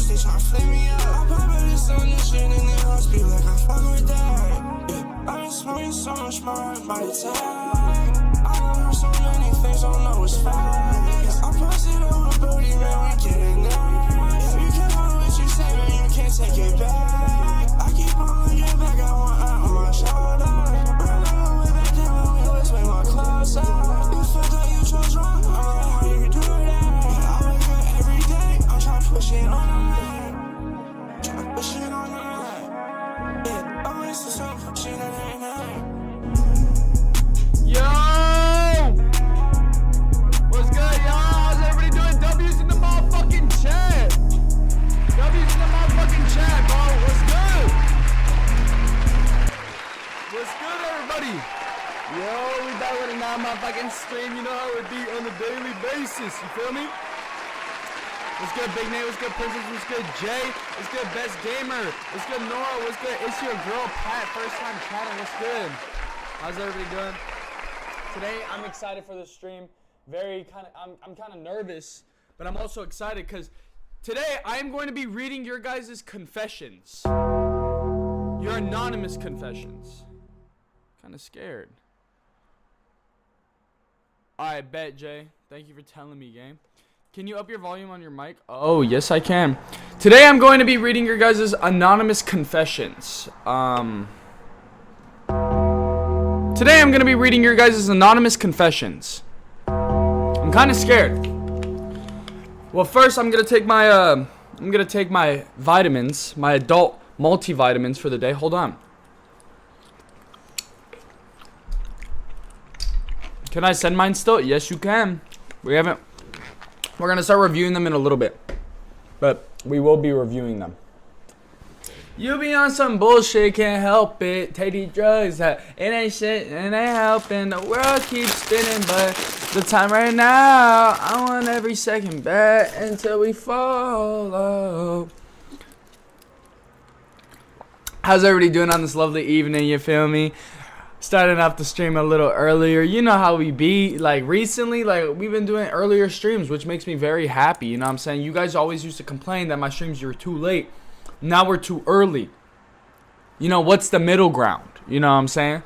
they tryna flame me up. I pop out this on this shit and then I'll speak like I fuck with that. Yeah, I've been smoking so much more by the tag. I learned so many things, don't know what's fact. Yeah, I posted over Bodie, man, we getting there. Yeah, you can't hold what you say, man, you can't take it back. I keep on looking back, I want eye on my shoulder. Remember way back then when we was way more closer. You felt like you chose wrong, I'm like, how you do that? Yeah, I wake up every day, I'm tryna push it on the man. Tryna push it on the man. Yeah, I'm wasting some shit that ain't nothing. Yo! What's good, y'all? How's everybody doing? W's in the motherfucking chat. W's in the motherfucking chat, bro. What's good? What's good, everybody? Yo, we back with another motherfucking stream. You know how it be on a daily basis. You feel me? What's good, Big Nate? What's good, Princess? What's good, Jay? What's good, Best Gamer? What's good, Nora? What's good? It's your girl, Pat. First time chatting. What's good? How's everybody doing? Today, I'm excited for this stream. I'm kind of nervous, but I'm also excited because today I am going to be reading your guys' confessions. Your anonymous confessions. Kind of scared. I bet, Jay. Thank you for telling me, game. Can you up your volume on your mic? Oh, yes, I can. Today, I'm going to be reading your guys' anonymous confessions. Today, I'm going to be reading your guys' anonymous confessions. I'm kind of scared. Well, first, I'm going to take my vitamins, my adult multivitamins for the day. Hold on. Can I send mine still? Yes, you can. We're going to start reviewing them in a little bit. But we will be reviewing them. You be on some bullshit, can't help it. Take these drugs, it ain't shit, it ain't helping. The world keeps spinning, but the time right now, I want every second back until we follow. How's everybody doing on this lovely evening, you feel me? Starting off the stream a little earlier. You know how we be, like recently, like we've been doing earlier streams, which makes me very happy, you know what I'm saying? You guys always used to complain that my streams were too late. Now we're too early. You know, what's the middle ground? You know what I'm saying?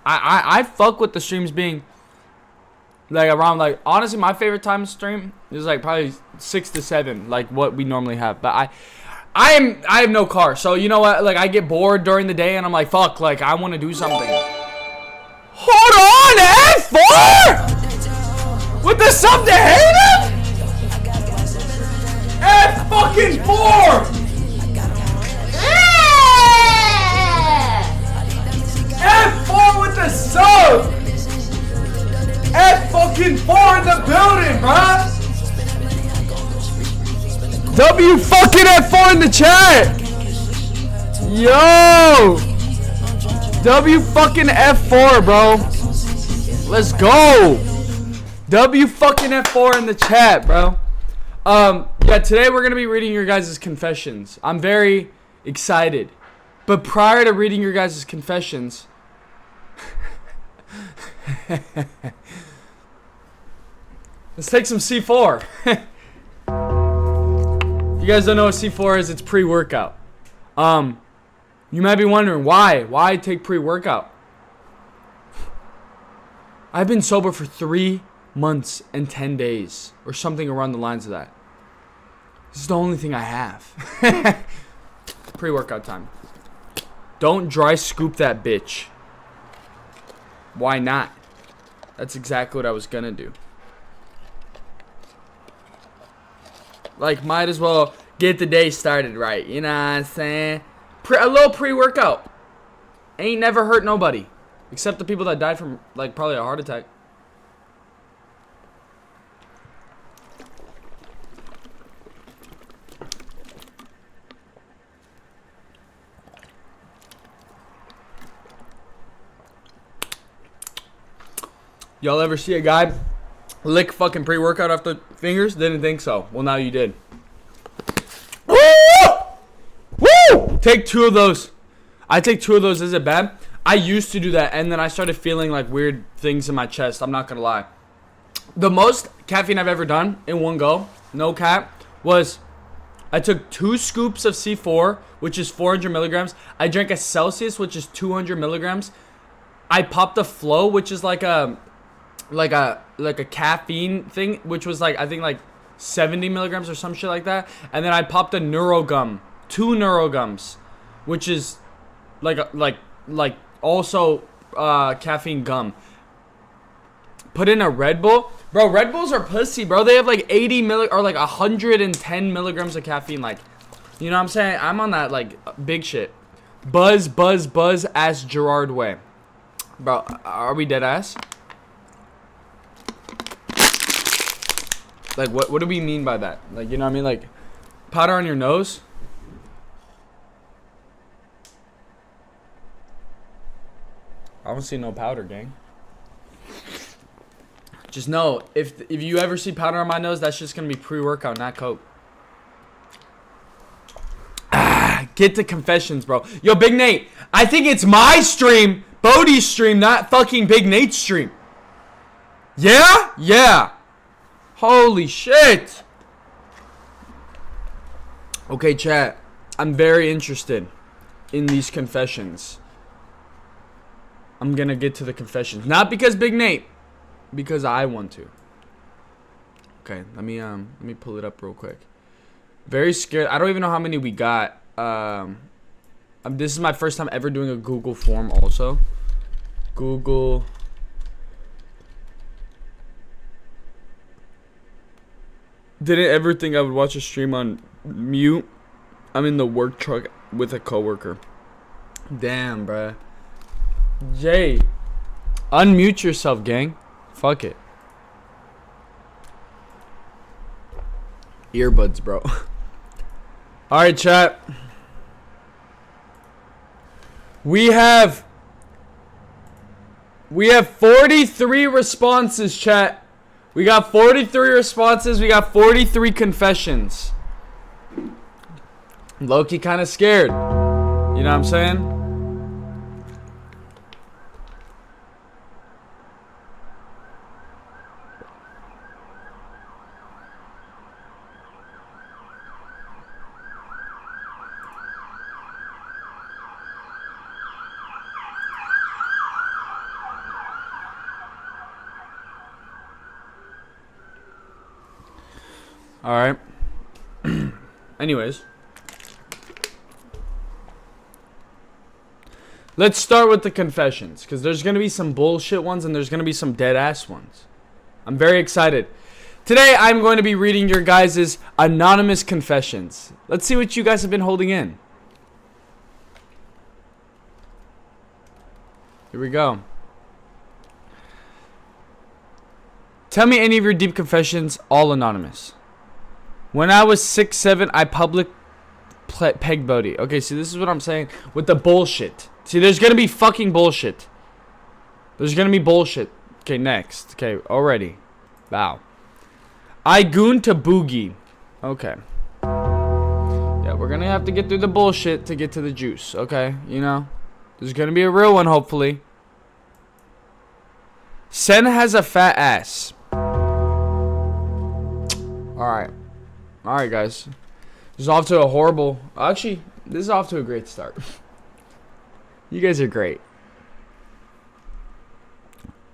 I fuck with the streams being like around, like, honestly, my favorite time to stream is like probably 6 to 7, like what we normally have. But I have no car, so you know what? Like I get bored during the day and I'm like, fuck, like I want to do something. Hold on, F4 with the sub to hate him. F4. F4 with the sub! F4 in the building, bruh! W fucking F4 in the chat! Yo! W fucking F4, bro! Let's go! W fucking F4 in the chat, bro! Yeah, today we're gonna be reading your guys' confessions. I'm very excited. But prior to reading your guys' confessions, let's take some C4. If you guys don't know what C4 is, it's pre-workout. You might be wondering why take pre-workout? I've been sober for 3 months and 10 days, or something around the lines of that. This is the only thing I have. Pre-workout time. Don't dry scoop that bitch. Why not? That's exactly what I was gonna do. Like, might as well get the day started right. You know what I'm saying? A little pre-workout. Ain't never hurt nobody. Except the people that died from, like, probably a heart attack. Y'all ever see a guy lick fucking pre-workout off the fingers? Didn't think so. Well, now you did. Woo! Woo! Take 2 of those. I take 2 of those. Is it bad? I used to do that, and then I started feeling like weird things in my chest. I'm not gonna lie. The most caffeine I've ever done in one go, no cap, was I took 2 scoops of C4, which is 400 milligrams. I drank a Celsius, which is 200 milligrams. I popped a Flow, which is like a caffeine thing, which was like, I think like 70 milligrams or some shit like that. And then I popped a Neurogum, 2 Neurogums, which is like also caffeine gum. Put in a Red Bull. Bro, Red Bulls are pussy, bro. They have like 80 or like 110 milligrams of caffeine. Like, you know what I'm saying? I'm on that like big shit. Buzz ass Gerard way. Bro, are we dead ass? Like, what do we mean by that? Like, you know what I mean? Like, powder on your nose? I don't see no powder, gang. Just know, if you ever see powder on my nose, that's just gonna be pre-workout, not Coke. Get to confessions, bro. Yo, Big Nate, I think it's my stream, Bodie's stream, not fucking Big Nate's stream. Yeah? Yeah. Holy shit. Okay, chat. I'm very interested in these confessions. I'm gonna get to the confessions. Not because Big Nate. Because I want to. Okay, let me pull it up real quick. Very scared. I don't even know how many we got. This is my first time ever doing a Google form also. Google. Didn't ever think I would watch a stream on mute. I'm in the work truck with a coworker. Damn, bruh. Jay, unmute yourself, gang. Fuck it. Earbuds, bro. Alright, chat. We have 43 responses, chat. We got 43 responses. We got 43 confessions. Low-key kind of scared. You know what I'm saying? Alright. Anyways. Let's start with the confessions. Because there's going to be some bullshit ones and there's going to be some dead ass ones. I'm very excited. Today I'm going to be reading your guys' anonymous confessions. Let's see what you guys have been holding in. Here we go. Tell me any of your deep confessions, all anonymous. When I was 6'7", I public pegged Bodie. Okay, see, this is what I'm saying with the bullshit. See, there's gonna be fucking bullshit. There's gonna be bullshit. Okay, next. Okay, already. Wow. I gooned to Boogie. Okay. Yeah, we're gonna have to get through the bullshit to get to the juice. Okay, you know. There's gonna be a real one, hopefully. Sen has a fat ass. Alright. Alright, guys. This is off to a horrible... Actually, this is off to a great start. You guys are great.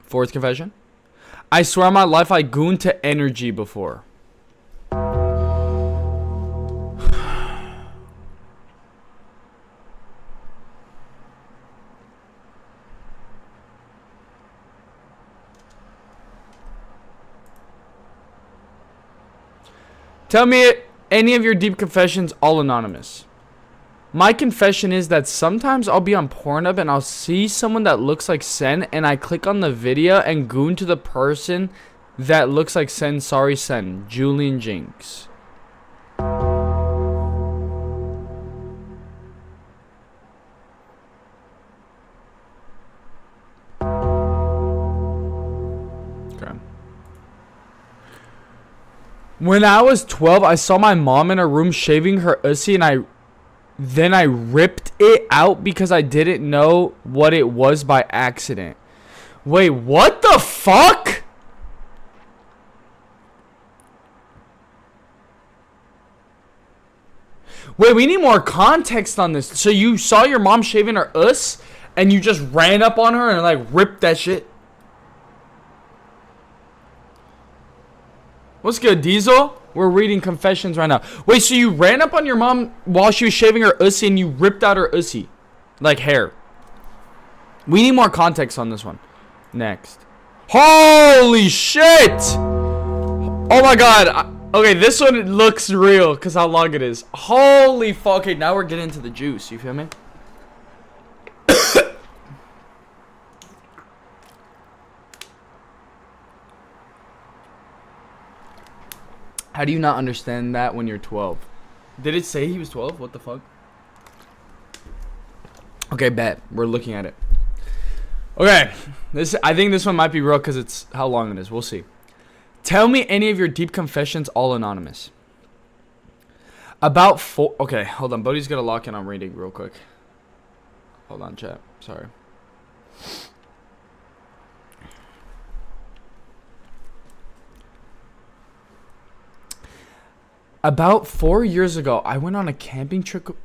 Fourth confession. I swear on my life I gooned to Energy before. Tell me any of your deep confessions, all anonymous. My confession is that sometimes I'll be on Pornhub and I'll see someone that looks like Sen and I click on the video and goon to the person that looks like Sen. Sorry, Sen. Julian Jinx. When I was 12, I saw my mom in her room shaving her ussy and then I ripped it out because I didn't know what it was by accident. Wait, what the fuck? Wait, we need more context on this. So you saw your mom shaving her us, and you just ran up on her and like ripped that shit? What's good, Diesel? We're reading confessions right now. Wait, so you ran up on your mom while she was shaving her ussy and you ripped out her ussy? Like hair. We need more context on this one. Next. Holy shit! Oh my god. Okay, this one looks real because how long it is. Holy fuck. Okay, now we're getting into the juice. You feel me? How do you not understand that when you're 12? Did it say he was 12? What the fuck? Okay, bet. We're looking at it. Okay. I think this one might be real because it's how long it is. We'll see. Tell me any of your deep confessions, all anonymous. Okay, hold on. Bodie's gonna lock in on reading real quick. Hold on, chat. Sorry. About 4 years ago, I went on a camping trip.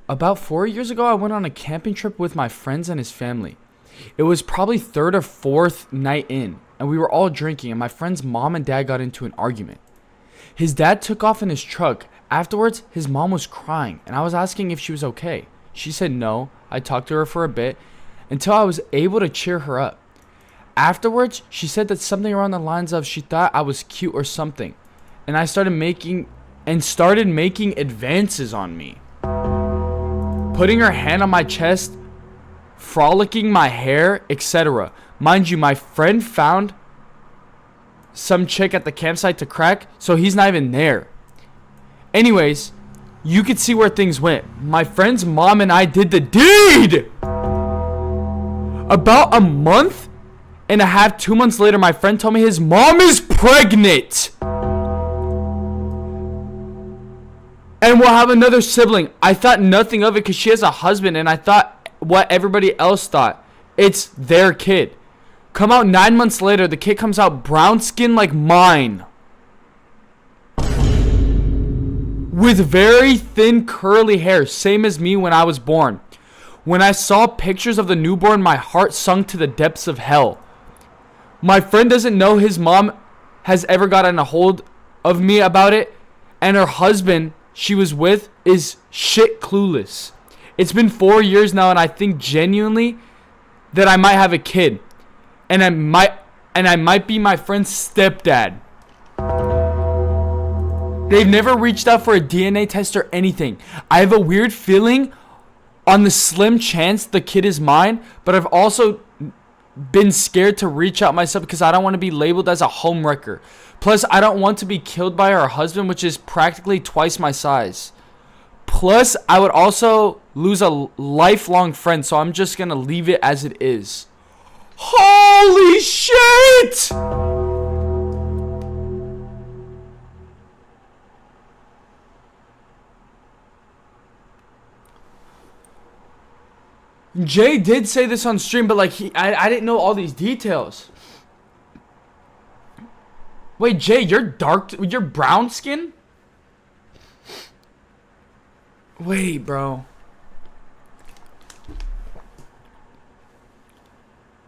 About 4 years ago, I went on a camping trip with my friends and his family. It was probably third or fourth night in, and we were all drinking, and my friend's mom and dad got into an argument. His dad took off in his truck. Afterwards, his mom was crying, and I was asking if she was okay. She said no. I talked to her for a bit until I was able to cheer her up. Afterwards, she said that something around the lines of she thought I was cute or something, and I started making advances on me. Putting her hand on my chest, frolicking my hair, etc. Mind you, my friend found some chick at the campsite to crack, so he's not even there. Anyways, you could see where things went. My friend's mom and I did the deed! About a month and a half, 2 months later, my friend told me his mom is pregnant! And we'll have another sibling. I thought nothing of it because she has a husband, and I thought what everybody else thought. It's their kid. Come out 9 months later, the kid comes out brown skin like mine. With very thin curly hair, same as me when I was born. When I saw pictures of the newborn, my heart sunk to the depths of hell. My friend doesn't know his mom has ever gotten a hold of me about it, and her husband she was with is shit clueless. It's been 4 years now, and I think genuinely that I might have a kid, and I might be my friend's stepdad. They've never reached out for a DNA test or anything. I have a weird feeling on the slim chance the kid is mine, but I've also been scared to reach out myself because I don't want to be labeled as a homewrecker. Plus, I don't want to be killed by her husband, which is practically twice my size. Plus, I would also lose a lifelong friend, so I'm just going to leave it as it is. Holy shit! Jay did say this on stream, but like I didn't know all these details. Wait, Jay, you're brown skin? Wait, bro.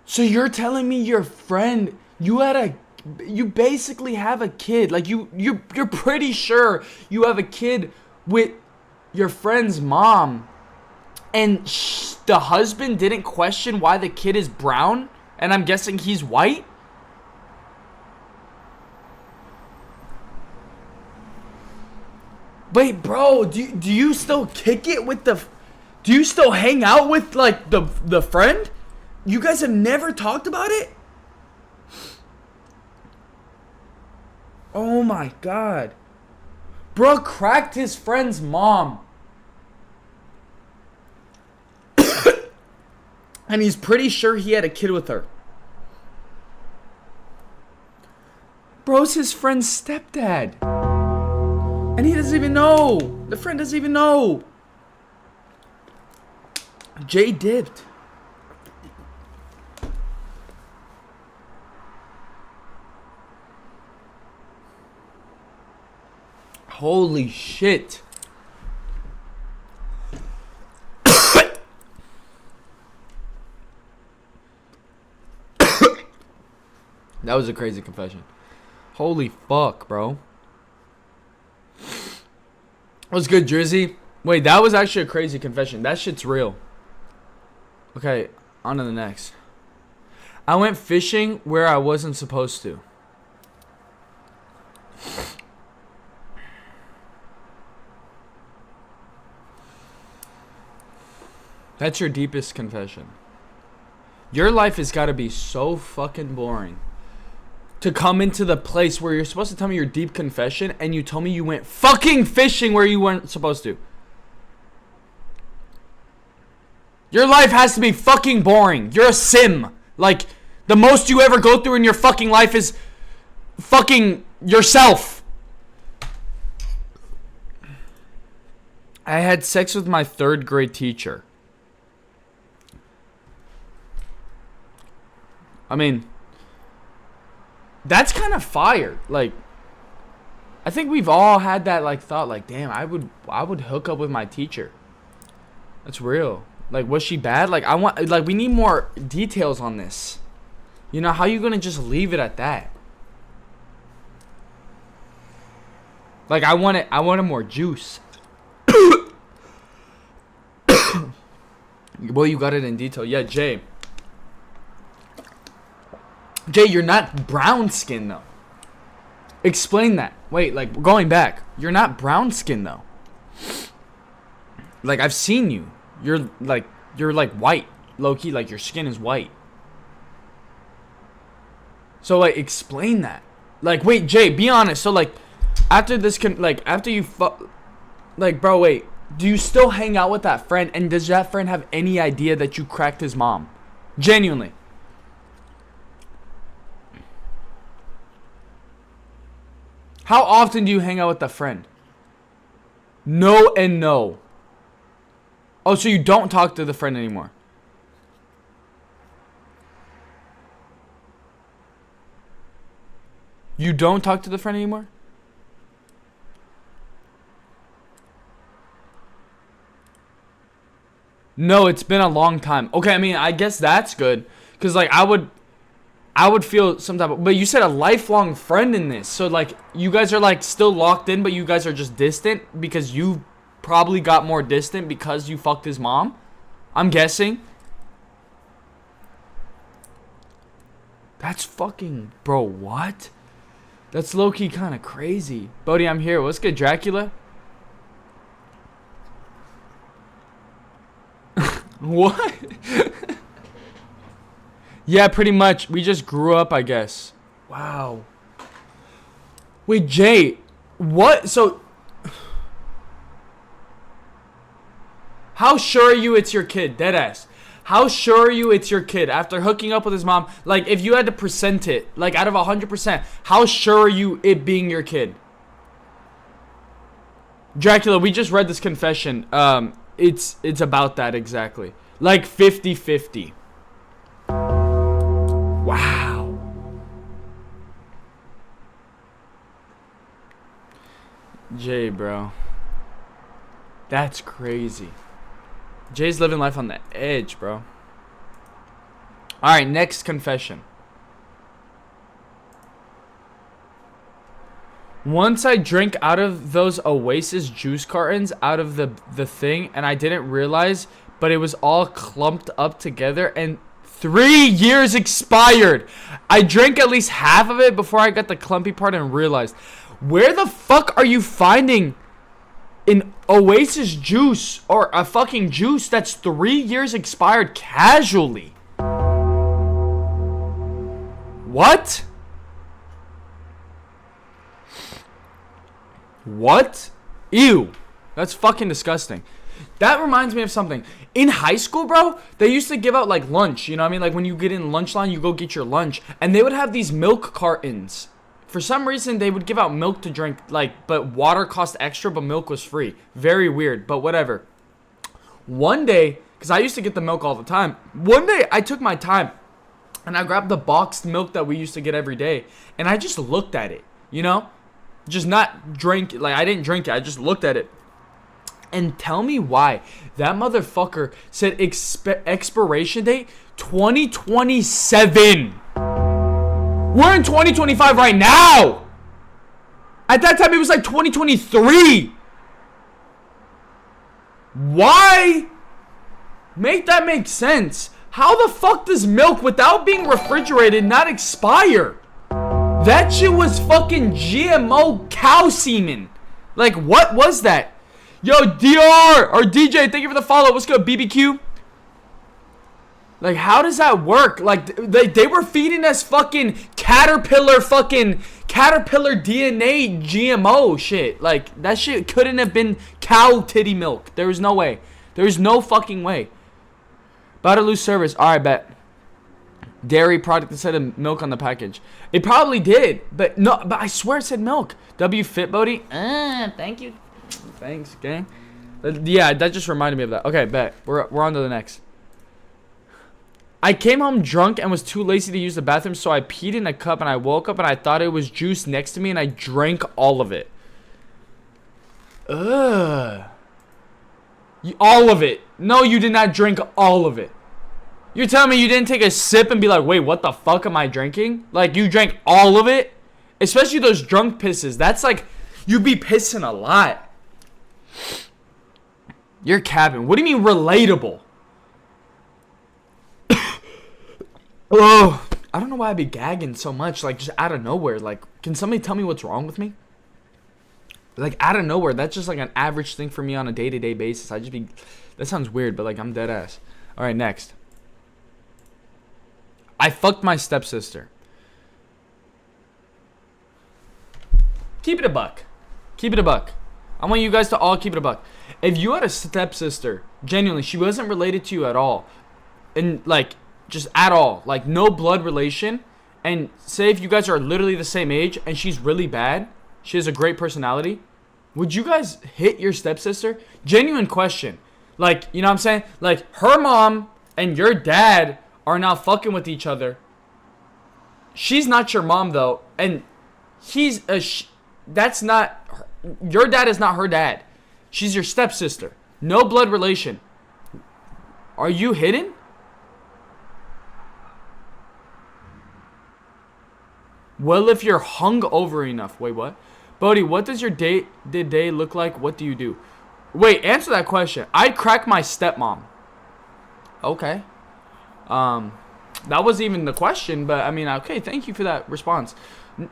So you're telling me your friend, you basically have a kid. Like you're pretty sure you have a kid with your friend's mom. And the husband didn't question why the kid is brown? And I'm guessing he's white? Wait, bro, do you still kick it with the... Do you still hang out with, like, the friend? You guys have never talked about it? Oh my god. Bro cracked his friend's mom. And he's pretty sure he had a kid with her. Bro's his friend's stepdad. And he doesn't even know. The friend doesn't even know. Jay dipped. Holy shit. That was a crazy confession. Holy fuck, bro. What's good, Drizzy? Wait, that was actually a crazy confession. That shit's real. Okay, on to the next. I went fishing where I wasn't supposed to. That's your deepest confession. Your life has got to be so fucking boring to come into the place where you're supposed to tell me your deep confession and you told me you went fucking fishing where you weren't supposed to. Your life has to be fucking boring. You're a sim. Like, the most you ever go through in your fucking life is fucking yourself. I had sex with my 3rd grade teacher. I mean, that's kind of fire. Like, I think we've all had that like thought, like, damn, I would hook up with my teacher. That's real. Like, was she bad? Like, we need more details on this. You know, how you gonna just leave it at that? Like, I wanted more juice. Boy, you got it in detail. Yeah, Jay, you're not brown skin though. Explain that. Wait, like, going back, you're not brown skin though. Like, I've seen you. You're like white, low key. Like, your skin is white. So, like, explain that. Like, wait, Jay, be honest. So, like, after this, after you like, bro, wait, do you still hang out with that friend? And does that friend have any idea that you cracked his mom? Genuinely. How often do you hang out with that friend? No and no. Oh, so you don't talk to the friend anymore? You don't talk to the friend anymore? No, it's been a long time. Okay, I mean, I guess that's good. Because, like, I would feel some type of... But you said a lifelong friend in this. So, like, you guys are, like, still locked in, but you guys are just distant because you probably got more distant because you fucked his mom? I'm guessing. That's fucking... Bro, what? That's low-key kind of crazy. Bodie, I'm here. What's good, Dracula? What? Yeah, pretty much. We just grew up, I guess. Wow. Wait, Jay. What? So... How sure are you it's your kid? Deadass. How sure are you it's your kid after hooking up with his mom? Like, if you had to percent it, like, out of 100%, how sure are you it being your kid? Dracula, we just read this confession. It's about that exactly. Like 50-50. Wow. Jay, bro. That's crazy. Jay's living life on the edge, bro. Alright, next confession. Once I drank out of those Oasis juice cartons out of the thing, and I didn't realize, but it was all clumped up together, and 3 years expired. I drank at least half of it before I got the clumpy part and realized. Where the fuck are you finding an Oasis juice or a fucking juice that's 3 years expired casually? What? What? Ew. That's fucking disgusting. That reminds me of something. In high school, bro, they used to give out, like, lunch. You know what I mean? Like, when you get in lunch line, you go get your lunch. And they would have these milk cartons. For some reason, they would give out milk to drink, like, but water cost extra, but milk was free. Very weird, but whatever. One day, because I used to get the milk all the time. One day, I took my time, and I grabbed the boxed milk that we used to get every day. And I just looked at it, you know? Just not drink, like, I didn't drink it. I just looked at it. And tell me why that motherfucker said expiration date 2027. We're in 2025 right now. At that time, it was like 2023. Why? Make that make sense. How the fuck does milk, without being refrigerated, not expire? That shit was fucking GMO cow semen. Like, what was that? Yo, DR or DJ, thank you for the follow. What's good, BBQ? Like, how does that work? Like, they were feeding us fucking caterpillar DNA GMO shit. Like, that shit couldn't have been cow titty milk. There was no way. There was no fucking way. About to lose service. Alright, bet. Dairy product instead of milk on the package. It probably did. But no, but I swear it said milk. W Fit Bodie. Thank you. Thanks, gang. Yeah, that just reminded me of that. Okay, bet. We're on to the next. I came home drunk and was too lazy to use the bathroom, so I peed in a cup and I woke up and I thought it was juice next to me and I drank all of it. Ugh. All of it. No, you did not drink all of it. You're telling me you didn't take a sip and be like, wait, what the fuck am I drinking? Like, you drank all of it? Especially those drunk pisses. That's like, you be pissing a lot. You're capping. What do you mean relatable? Oh, I don't know why I be gagging so much, like, just out of nowhere. Like, can somebody tell me what's wrong with me? Like, out of nowhere. That's just like an average thing for me on a day-to-day basis. I just be, that sounds weird, but like, I'm dead ass. All right, next. I fucked my stepsister. Keep it a buck. Keep it a buck. I want you guys to all keep it a buck. If you had a stepsister, genuinely, she wasn't related to you at all, and like, just at all, like no blood relation, and say if you guys are literally the same age and she's really bad, she has a great personality, would you guys hit your stepsister? Genuine question. Like, you know what I'm saying? Like, her mom and your dad are now fucking with each other. She's not your mom though, and he's a that's not, your dad is not her dad. She's your stepsister. No blood relation. Are you hitting? Well, if you're hungover enough. Wait, what? Bodie, what does your day look like? What do you do? Wait, answer that question. I'd crack my stepmom. Okay. That wasn't even the question, but I mean, okay, thank you for that response.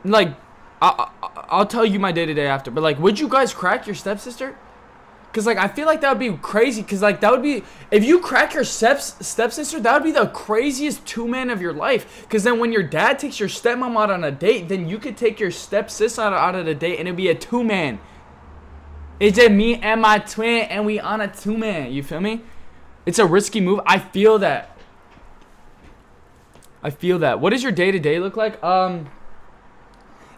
Like, I'll tell you my day-to-day after, but like, would you guys crack your stepsister? Because like, I feel like that would be crazy, because like, that would be, if you crack your stepsister, that would be the craziest two-man of your life. Because then when your dad takes your stepmom out on a date, then you could take your stepsis out of the date, and it'd be a two-man. It's just me and my twin, and we on a two-man. You feel me? It's a risky move. I feel that. I feel that. What does your day-to-day look like?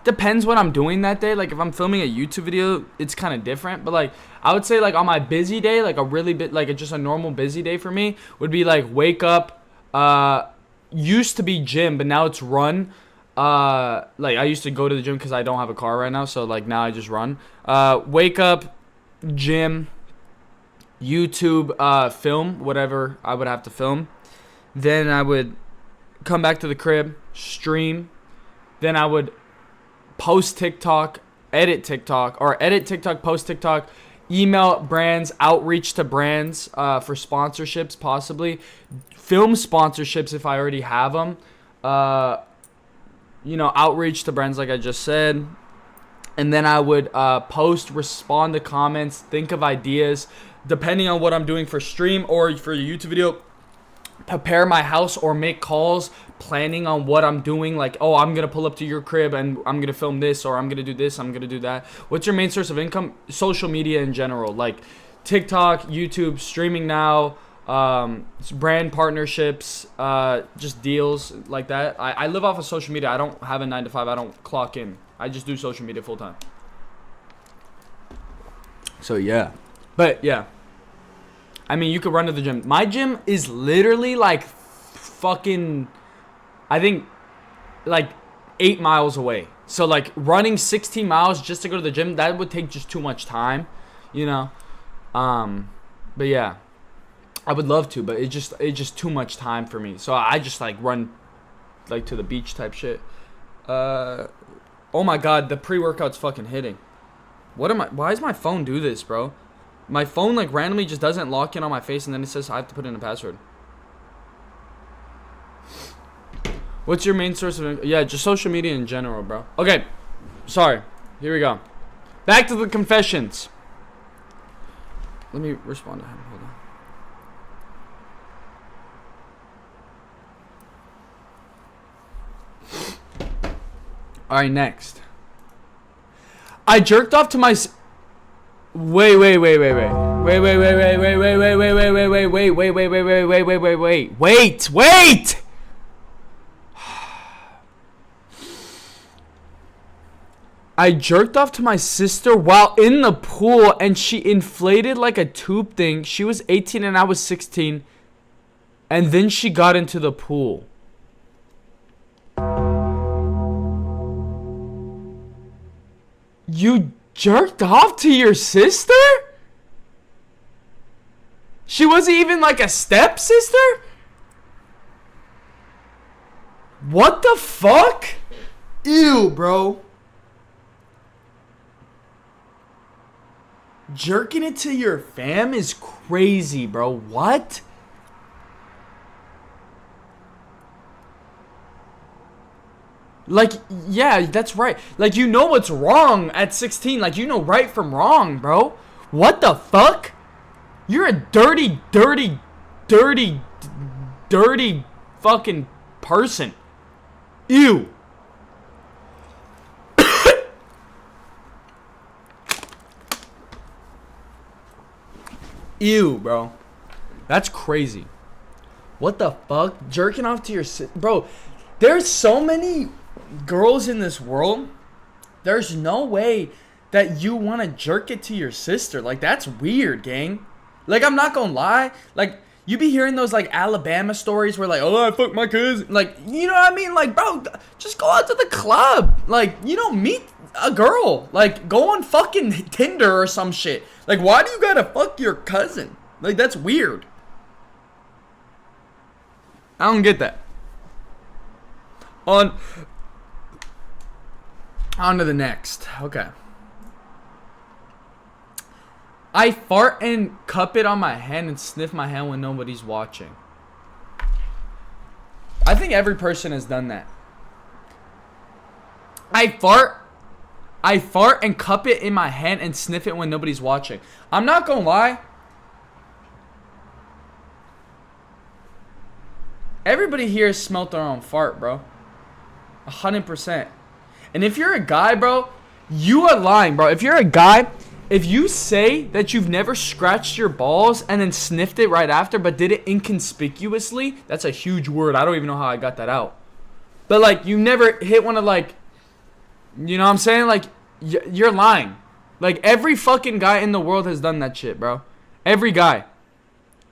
Depends what I'm doing that day. Like, if I'm filming a YouTube video, it's kind of different. But like, I would say like on my busy day, like a really bit, like just a normal busy day for me would be like wake up. Used to be gym, but now it's run. Like I used to go to the gym because I don't have a car right now, so like now I just run. Wake up, gym, YouTube, film whatever I would have to film. Then I would come back to the crib, stream. Then I would post TikTok, edit TikTok, post TikTok, email brands, outreach to brands for sponsorships possibly, film sponsorships if I already have them, you know, outreach to brands like I just said. And then I would post, respond to comments, think of ideas, depending on what I'm doing for stream or for a YouTube video, prepare my house or make calls, planning on what I'm doing, like, oh, I'm gonna pull up to your crib and I'm gonna film this, or I'm gonna do this, I'm gonna do that. What's your main source of income? Social media in general, like TikTok, YouTube, streaming now, brand partnerships, just deals like that. I live off of social media. I don't have a 9 to 5. I don't clock in. I just do social media full time. So yeah, but yeah, I mean, you could run to the gym. My gym is literally like fucking, I think, like 8 miles away. So like running 16 miles just to go to the gym, that would take just too much time, you know. But yeah, I would love to, but it's just too much time for me. So I just like run like to the beach type shit. Oh my god, the pre-workout's fucking hitting. Why does my phone do this, bro? My phone like randomly just doesn't lock in on my face and then it says I have to put in a password. What's your main source of... Yeah, just social media in general, bro. Okay, sorry. Here we go. Back to the confessions. Let me respond to him. Hold on. Alright, next. I jerked off to my... Wait. I jerked off to my sister while in the pool and she inflated like a tube thing. She was 18 and I was 16. And then she got into the pool. You jerked off to your sister? She wasn't even like a stepsister? What the fuck? Ew, bro. Jerking it to your fam is crazy, bro. What? Like, yeah, that's right. Like, you know what's wrong at 16. Like, you know right from wrong, bro. What the fuck? You're a dirty fucking person. Ew. Ew, bro. That's crazy. What the fuck? Jerking off to your bro, there's so many girls in this world. There's no way that you want to jerk it to your sister. Like, that's weird, gang. Like, I'm not gonna lie. Like, you be hearing those, like, Alabama stories where, like, oh, I fucked my cousin. Like, you know what I mean? Like, bro, just go out to the club. Like, you know, meet a girl. Like, go on fucking Tinder or some shit. Like, why do you gotta fuck your cousin? Like, that's weird. I don't get that. On to the next. Okay. I fart and cup it on my hand and sniff my hand when nobody's watching. I think every person has done that. I fart and cup it in my hand and sniff it when nobody's watching. I'm not gonna lie. Everybody here has smelt their own fart, bro. 100%. And if you're a guy, bro, you are lying, bro. If you're a guy, if you say that you've never scratched your balls and then sniffed it right after, but did it inconspicuously, that's a huge word. I don't even know how I got that out. But, like, you never hit one of, like, you know what I'm saying? Like, you're lying. Like, every fucking guy in the world has done that shit, bro. Every guy.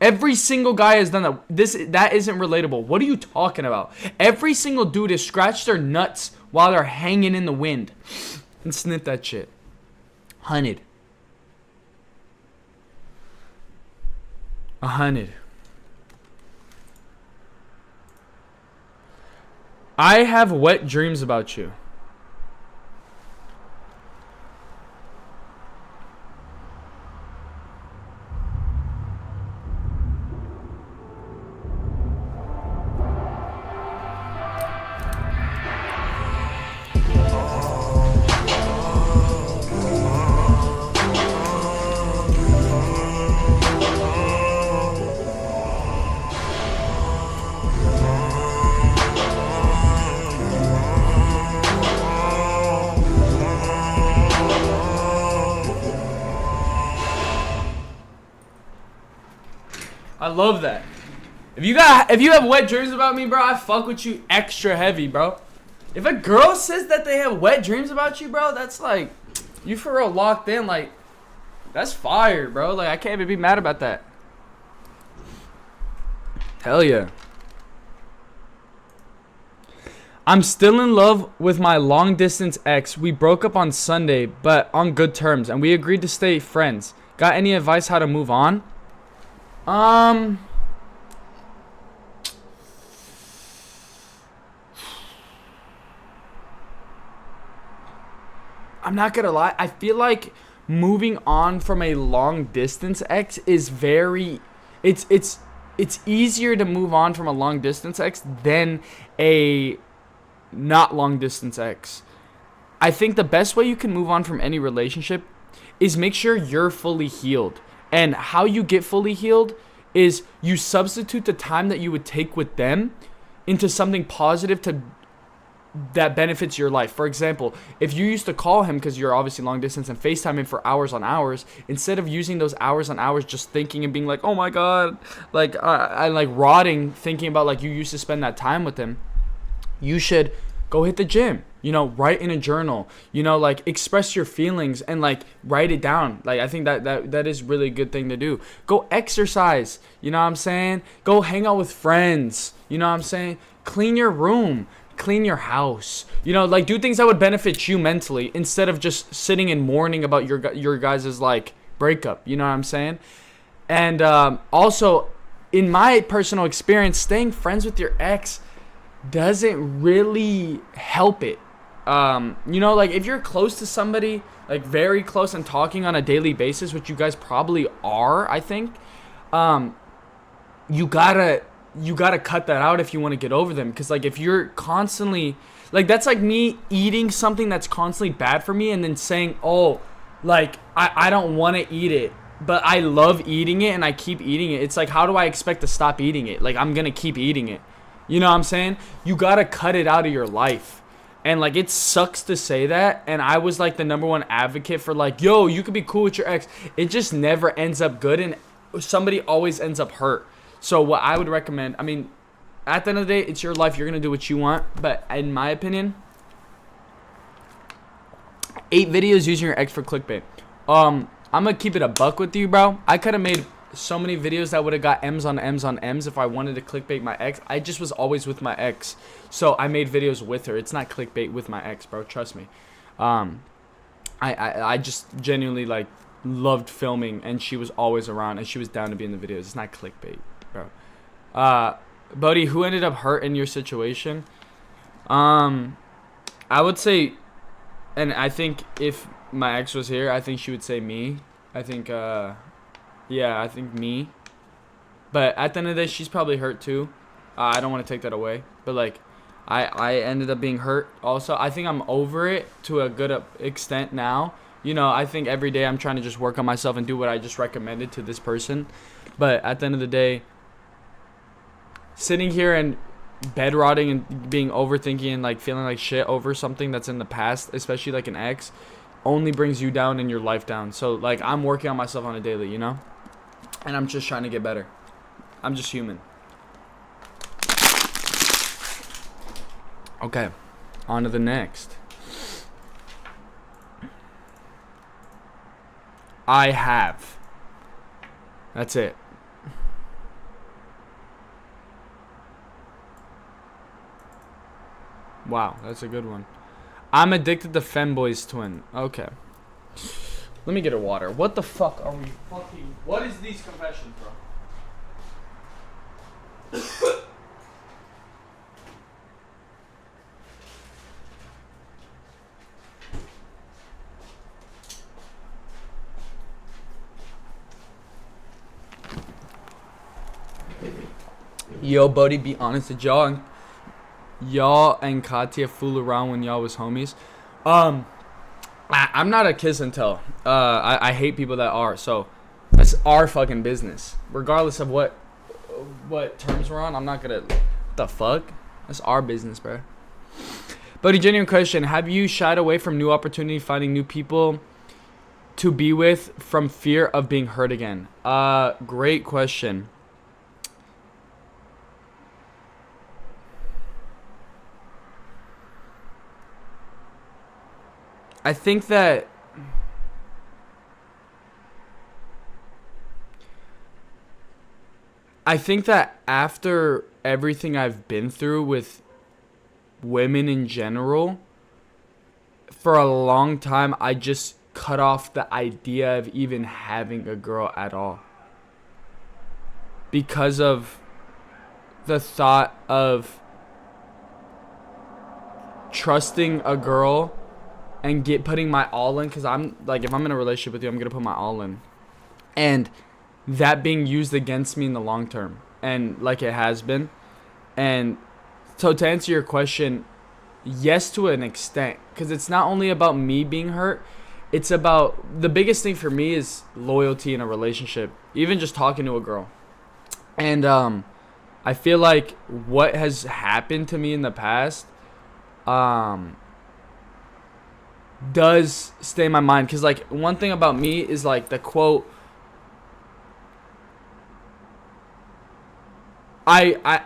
Every single guy has done that. That isn't relatable. What are you talking about? Every single dude has scratched their nuts while they're hanging in the wind and sniff that shit. 100. 100. I have wet dreams about you. I love that. If you have wet dreams about me, bro, I fuck with you extra heavy, bro. If a girl says that they have wet dreams about you, bro, that's like, you for real locked in. Like, that's fire, bro. Like, I can't even be mad about that. Hell yeah. I'm still in love with my long distance ex. We broke up on Sunday, but on good terms, and we agreed to stay friends. Got any advice how to move on? I'm not gonna lie, I feel like moving on from a long distance ex is very, it's easier to move on from a long distance ex than a not long distance ex. I think the best way you can move on from any relationship is make sure you're fully healed. And how you get fully healed is you substitute the time that you would take with them into something positive that benefits your life. For example, if you used to call him because you're obviously long distance and FaceTime him for hours on hours, instead of using those hours on hours just thinking and being like, oh my God, like I like rotting thinking about like you used to spend that time with him, you should go hit the gym, write in a journal, like express your feelings and like write it down. Like I think that is really a good thing to do. Go exercise, you know what I'm saying? Go hang out with friends, you know what I'm saying? Clean your room, clean your house, like do things that would benefit you mentally instead of just sitting and mourning about your guys' like breakup, you know what I'm saying? And also, in my personal experience, staying friends with your ex doesn't really help it. Like if you're close to somebody, like very close and talking on a daily basis, which you guys probably are, I think, you gotta cut that out if you want to get over them. Because like if you're constantly like, that's like me eating something that's constantly bad for me and then saying, oh, like I don't want to eat it, but I love eating it and I keep eating it. It's like, how do I expect to stop eating it? Like I'm gonna keep eating it. You know what I'm saying? You gotta cut it out of your life. And like it sucks to say that, and I was like the number one advocate for like, yo, you could be cool with your ex. It just never ends up good, and somebody always ends up hurt. So what I would recommend, I mean, at the end of the day, it's your life. You're gonna do what you want. But in my opinion, 8 videos using your ex for clickbait. I'm gonna keep it a buck with you, bro. I could have made so many videos that would have got M's on M's on M's if I wanted to clickbait my ex. I just was always with my ex, so I made videos with her. It's not clickbait with my ex, bro. Trust me. I just genuinely like loved filming, and she was always around, and she was down to be in the videos. It's not clickbait, bro. Bodie, who ended up hurt in your situation? I would say, and I think if my ex was here, I think she would say me. I think yeah, I think me. But at the end of the day, she's probably hurt too. I don't want to take that away. But like, I ended up being hurt also. I think I'm over it to a good extent now. I think every day I'm trying to just work on myself and do what I just recommended to this person. But at the end of the day, sitting here and bed rotting and being overthinking and like feeling like shit over something that's in the past, especially like an ex, only brings you down and your life down. So like, I'm working on myself on a daily, and I'm just trying to get better. I'm just human. Okay, on to the next. I have. That's it. Wow, that's a good one. I'm addicted to Femboy's twin. Okay. Let me get a water. What the fuck are we fucking... What is these confessions, bro? Yo, Bodie, be honest with y'all. Y'all and Katya fool around when y'all was homies. I'm not a kiss and tell. I hate people that are. So that's our fucking business. Regardless of what terms we're on, I'm not gonna. What the fuck? That's our business, bro. But a genuine question: have you shied away from new opportunity, finding new people to be with from fear of being hurt again? Great question. I think that after everything I've been through with women in general, for a long time, I just cut off the idea of even having a girl at all. Because of the thought of trusting a girl and putting my all in, because I'm like, if I'm in a relationship with you, I'm gonna put my all in, and that being used against me in the long term, and like it has been. And so to answer your question, yes, to an extent, because it's not only about me being hurt, it's about, the biggest thing for me is loyalty in a relationship, even just talking to a girl. And I feel like what has happened to me in the past does stay in my mind, because like one thing about me is like the quote, I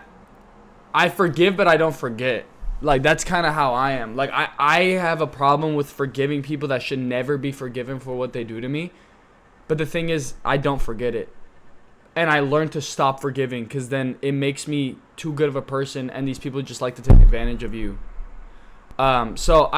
forgive but I don't forget. Like that's kind of how I am. Like I have a problem with forgiving people that should never be forgiven for what they do to me. But the thing is, I don't forget it. And I learned to stop forgiving, because then it makes me too good of a person, and these people just like to take advantage of you. So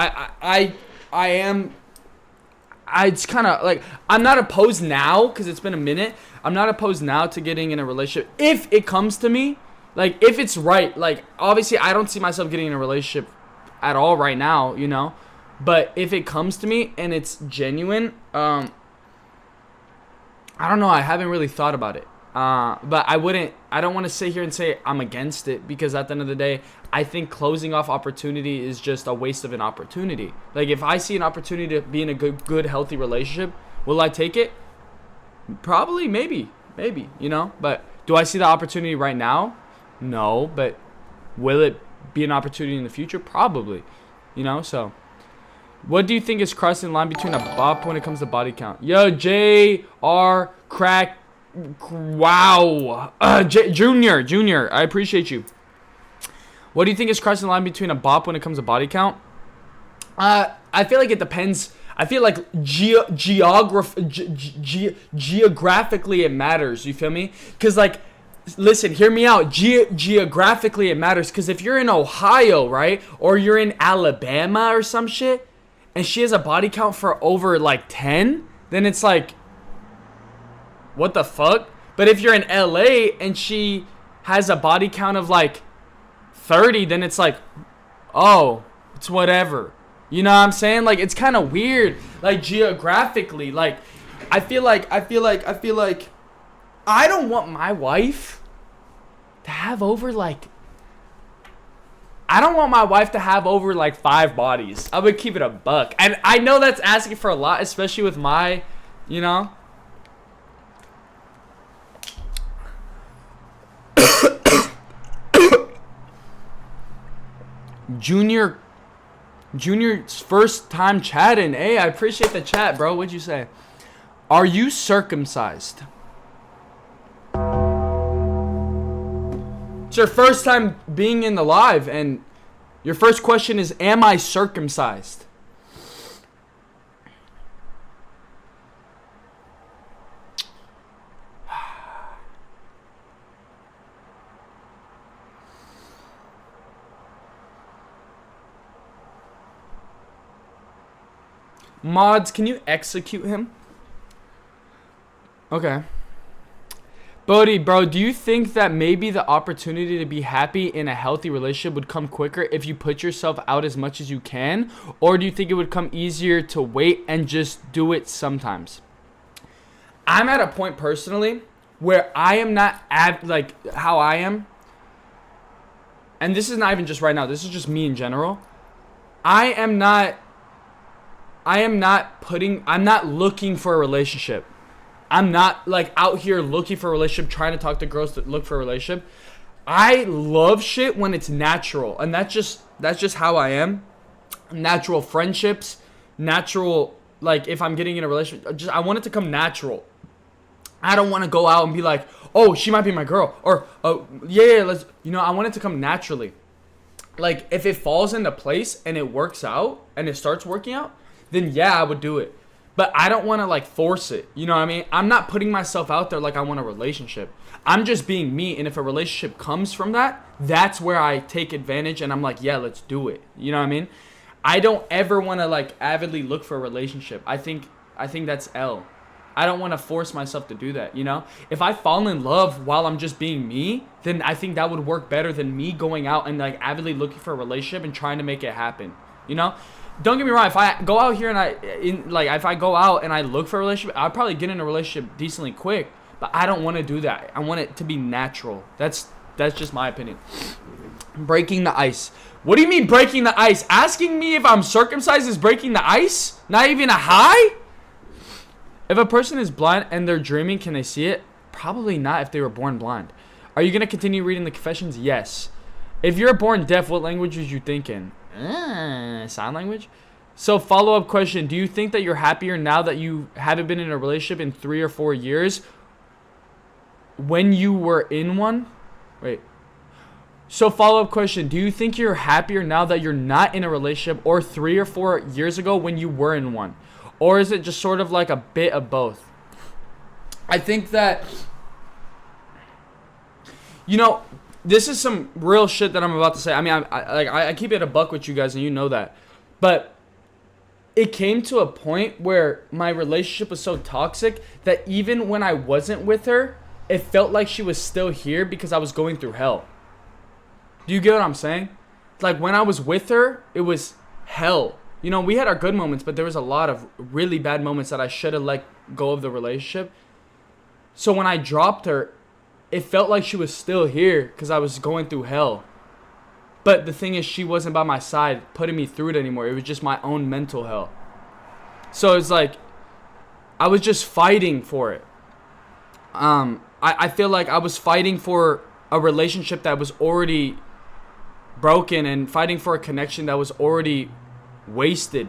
it's kind of like, I'm not opposed now, because it's been a minute. I'm not opposed now to getting in a relationship if it comes to me. Like, if it's right. Like, obviously, I don't see myself getting in a relationship at all right now, you know. But if it comes to me and it's genuine, I don't know. I haven't really thought about it. But I don't want to sit here and say I'm against it, because at the end of the day, I think closing off opportunity is just a waste of an opportunity. Like, if I see an opportunity to be in a good, healthy relationship, will I take it? Probably, maybe, you know. But do I see the opportunity right now? No. But will it be an opportunity in the future? Probably, you know. So what do you think is crossing the line between a bop when it comes to body count? Yo, JR Crack. Wow. Junior, I appreciate you. What do you think is crossing the line between a bop when it comes to body count? I feel like it depends. I feel like geographically it matters. You feel me? Because, like, listen, hear me out. Geographically it matters. Because if you're in Ohio, right? Or you're in Alabama or some shit, and she has a body count for over, like, 10, then it's like, what the fuck? But if you're in LA and she has a body count of like 30, then it's like, oh, it's whatever. You know what I'm saying? Like, it's kind of weird. Like, geographically, like, I feel like I don't want my wife to have over like, I don't want my wife to have over like 5 bodies. I would keep it a buck. And I know that's asking for a lot, especially with my, you know. Junior's first time chatting. Hey, I appreciate the chat, bro. What'd you say? Are you circumcised? It's your first time being in the live, and your first question is, am I circumcised? Mods, can you execute him? Okay. Bodie, bro, do you think that maybe the opportunity to be happy in a healthy relationship would come quicker if you put yourself out as much as you can? Or do you think it would come easier to wait and just do it sometimes? I'm at a point personally where I am not like how I am. And this is not even just right now. This is just me in general. I'm not looking for a relationship. I'm not like out here looking for a relationship, trying to talk to girls that look for a relationship. I love shit when it's natural. And that's just how I am. Natural friendships, natural, like if I'm getting in a relationship, I want it to come natural. I don't want to go out and be like, oh, she might be my girl. Or, oh, yeah, let's, you know, I want it to come naturally. Like if it falls into place and it works out and it starts working out, then yeah, I would do it. But I don't want to like force it. You know what I mean? I'm not putting myself out there like I want a relationship. I'm just being me. And if a relationship comes from that, that's where I take advantage and I'm like, yeah, let's do it. You know what I mean? I don't ever want to like avidly look for a relationship. I think that's L. I don't want to force myself to do that, you know? If I fall in love while I'm just being me, then I think that would work better than me going out and like avidly looking for a relationship and trying to make it happen. You know? don't get me wrong. If I go out here and if I go out and I look for a relationship, I'll probably get in a relationship decently quick. But I don't want to do that. I want it to be natural. That's just my opinion. Breaking the ice. What do you mean breaking the ice? Asking me if I'm circumcised is breaking the ice? Not even a high? If a person is blind and they're dreaming, can they see it? Probably not if they were born blind. Are you going to continue reading the confessions? Yes. If you're born deaf, what language was you thinking? Sign language? So follow-up question. Do you think that you're happier now that you haven't been in a relationship in 3 or 4 years when you were in one? Wait. So follow-up question. Do you think you're happier now that you're not in a relationship or 3 or 4 years ago when you were in one? Or is it just sort of like a bit of both? I think that, this is some real shit that I'm about to say. I mean, I keep it a buck with you guys, and you know that. But it came to a point where my relationship was so toxic that even when I wasn't with her, it felt like she was still here because I was going through hell. Do you get what I'm saying? Like, when I was with her, it was hell. We had our good moments, but there was a lot of really bad moments that I should have let go of the relationship. So when I dropped her, it felt like she was still here because I was going through hell. But the thing is, she wasn't by my side putting me through it anymore. It was just my own mental hell. So it's like, I was just fighting for it. I feel like I was fighting for a relationship that was already broken and fighting for a connection that was already wasted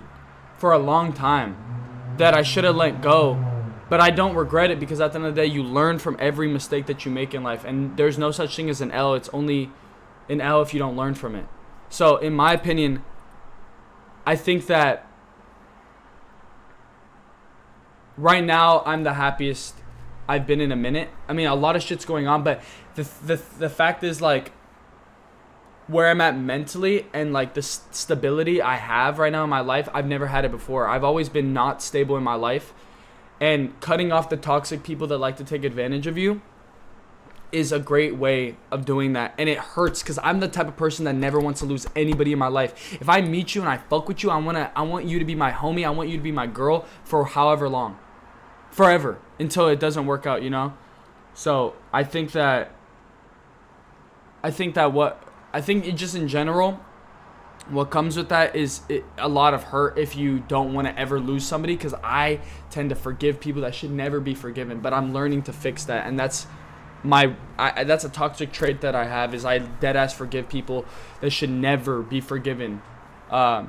for a long time that I should have let go. But I don't regret it because at the end of the day, you learn from every mistake that you make in life. And there's no such thing as an L. It's only an L if you don't learn from it. So in my opinion, I think that right now I'm the happiest I've been in a minute. I mean, a lot of shit's going on, but the fact is, like, where I'm at mentally and like the stability I have right now in my life, I've never had it before. I've always been not stable in my life. And cutting off the toxic people that like to take advantage of you is a great way of doing that. And it hurts because I'm the type of person that never wants to lose anybody in my life. If I meet you and I fuck with you, I want you to be my homie. I want you to be my girl for however long. Forever. Until it doesn't work out, So I think just in general, what comes with that is a lot of hurt if you don't want to ever lose somebody, because I tend to forgive people that should never be forgiven, but I'm learning to fix that, and that's that's a toxic trait that I have, is I dead ass forgive people that should never be forgiven. Do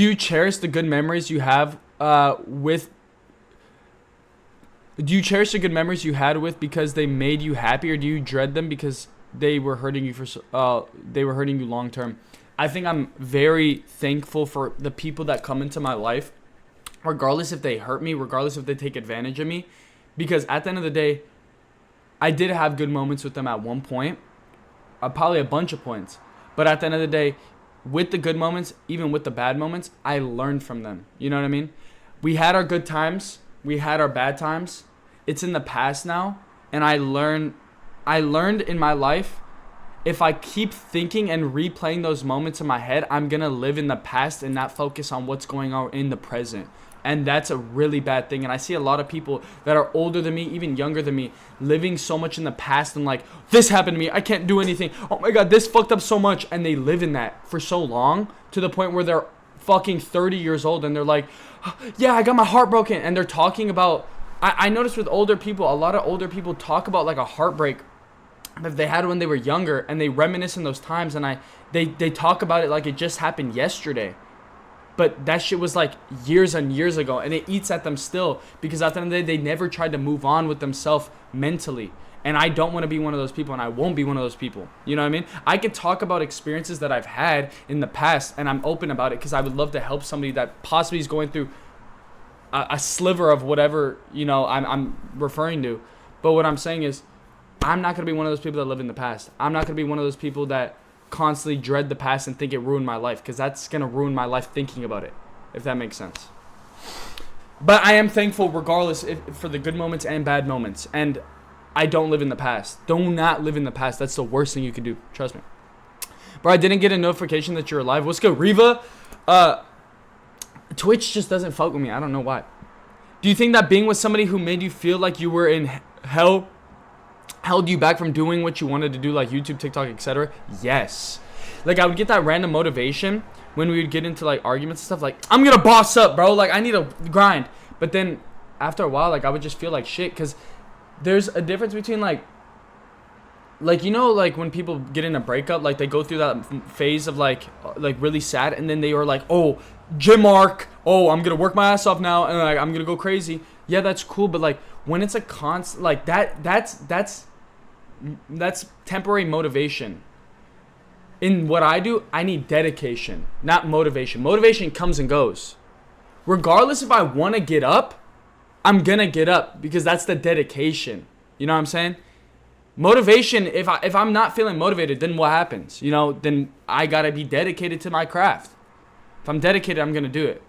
you cherish the good memories you have Do you cherish the good memories you had with because they made you happy, or do you dread them because they were hurting you long term? I think I'm very thankful for the people that come into my life, regardless if they hurt me, regardless if they take advantage of me, because at the end of the day, I did have good moments with them at one point, probably a bunch of points, but at the end of the day, with the good moments, even with the bad moments, I learned from them. You know what I mean? We had our good times, we had our bad times. It's in the past now, and I learned in my life, if I keep thinking and replaying those moments in my head, I'm going to live in the past and not focus on what's going on in the present. And that's a really bad thing. And I see a lot of people that are older than me, even younger than me, living so much in the past and like, this happened to me, I can't do anything. Oh my God, this fucked up so much. And they live in that for so long, to the point where they're fucking 30 years old and they're like, yeah, I got my heart broken. And they're talking about, I noticed with older people, a lot of older people talk about like a heartbreak that they had when they were younger, and they reminisce in those times, and they talk about it like it just happened yesterday. But that shit was like years and years ago, and it eats at them still, because at the end of the day, they never tried to move on with themselves mentally. And I don't want to be one of those people, and I won't be one of those people. You know what I mean? I could talk about experiences that I've had in the past, and I'm open about it because I would love to help somebody that possibly is going through a sliver of whatever, I'm referring to. But what I'm saying is, I'm not going to be one of those people that live in the past. I'm not going to be one of those people that constantly dread the past and think it ruined my life, because that's going to ruin my life thinking about it, if that makes sense. But I am thankful regardless for the good moments and bad moments. And I don't live in the past. Do not live in the past. That's the worst thing you could do. Trust me. Bro, I didn't get a notification that you're alive. What's good, Riva? Twitch just doesn't fuck with me. I don't know why. Do you think that being with somebody who made you feel like you were in hell held you back from doing what you wanted to do, like YouTube, TikTok, etc.? Yes. Like, I would get that random motivation when we would get into, like, arguments and stuff. Like, I'm gonna boss up, bro. Like, I need to grind. But then, after a while, like, I would just feel like shit. Because there's a difference between, like, you know, like, when people get in a breakup, like, they go through that phase of, like really sad. And then they are like, oh, gym arc. Oh, I'm gonna work my ass off now. And, like, I'm gonna go crazy. Yeah, that's cool. But, like, when it's a constant, like, that's temporary motivation. In what I do, I need dedication, not motivation. Motivation comes and goes. Regardless if I want to get up, I'm going to get up because that's the dedication. You know what I'm saying? Motivation, if I'm not feeling motivated, then what happens? You know, then I got to be dedicated to my craft. If I'm dedicated, I'm going to do it.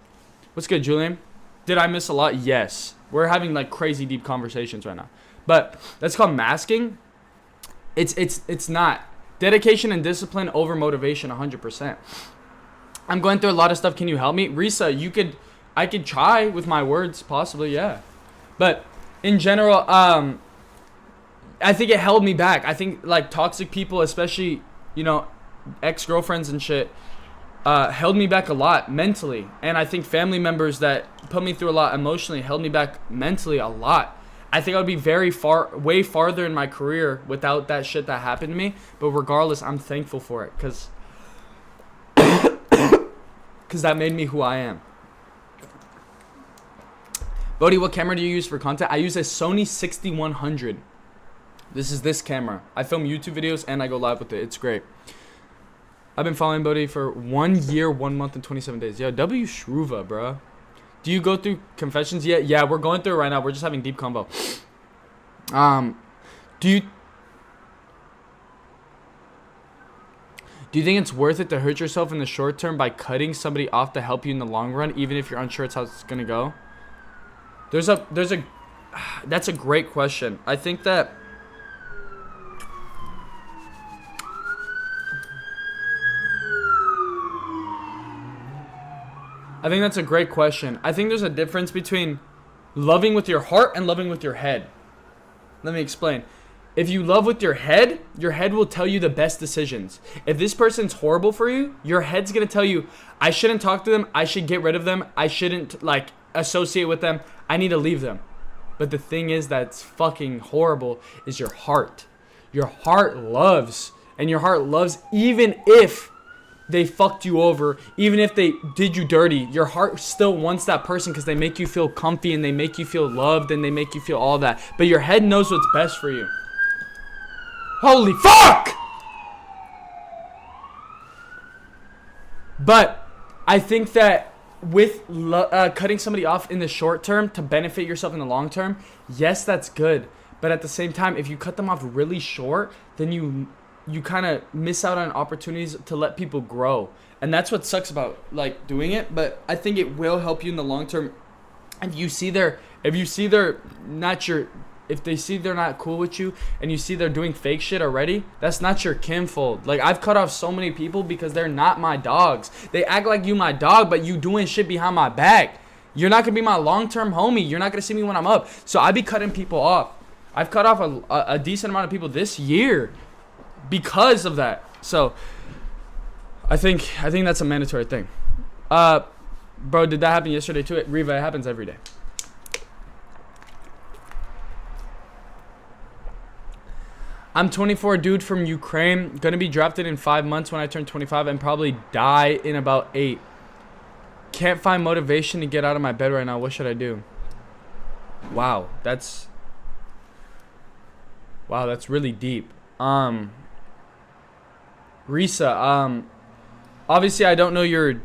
What's good, Julian? Did I miss a lot? Yes. We're having like crazy deep conversations right now. But that's called masking. It's not. Dedication and discipline over motivation 100%. I'm going through a lot of stuff. Can you help me? Risa, I could try with my words, possibly, yeah. But in general, I think it held me back. I think like toxic people, especially, you know, ex-girlfriends and shit, held me back a lot mentally. And I think family members that put me through a lot emotionally held me back mentally a lot. I think I would be way farther in my career without that shit that happened to me. But regardless, I'm thankful for it because that made me who I am. Bodie, what camera do you use for content? I use a Sony 6100. This is this camera. I film YouTube videos and I go live with it. It's great. I've been following Bodie for 1 year, 1 month, and 27 days. Yo, W Shruva, bro. Do you go through confessions yet? Yeah, we're going through it right now. We're just having deep convo. Do you think it's worth it to hurt yourself in the short term by cutting somebody off to help you in the long run, even if you're unsure it's how it's gonna go? That's a great question. I think that's a great question. I think there's a difference between loving with your heart and loving with your head. Let me explain. If you love with your head will tell you the best decisions. If this person's horrible for you, your head's going to tell you, I shouldn't talk to them. I should get rid of them. I shouldn't like associate with them. I need to leave them. But the thing is that's fucking horrible is your heart. Your heart loves, and your heart loves even if they fucked you over, even if they did you dirty, your heart still wants that person because they make you feel comfy and they make you feel loved and they make you feel all that. But your head knows what's best for you. Holy fuck! But I think that with cutting somebody off in the short term to benefit yourself in the long term, yes, that's good. But at the same time, if you cut them off really short, then you kind of miss out on opportunities to let people grow. And that's what sucks about like doing it. But I think it will help you in the long term. And if they see they're not cool with you and you see they're doing fake shit already, that's not your kinfold. Like I've cut off so many people because they're not my dogs. They act like you my dog, but you doing shit behind my back. You're not gonna be my long-term homie. You're not gonna see me when I'm up. So I be cutting people off. I've cut off a decent amount of people this year because of that. So I think that's a mandatory thing. Bro, did that happen yesterday too? Riva, it happens every day. I'm 24, dude from Ukraine. Gonna be drafted in 5 months when I turn 25 and probably die in about 8. Can't find motivation to get out of my bed right now. What should I do? Wow, that's really deep. Risa, obviously I don't know your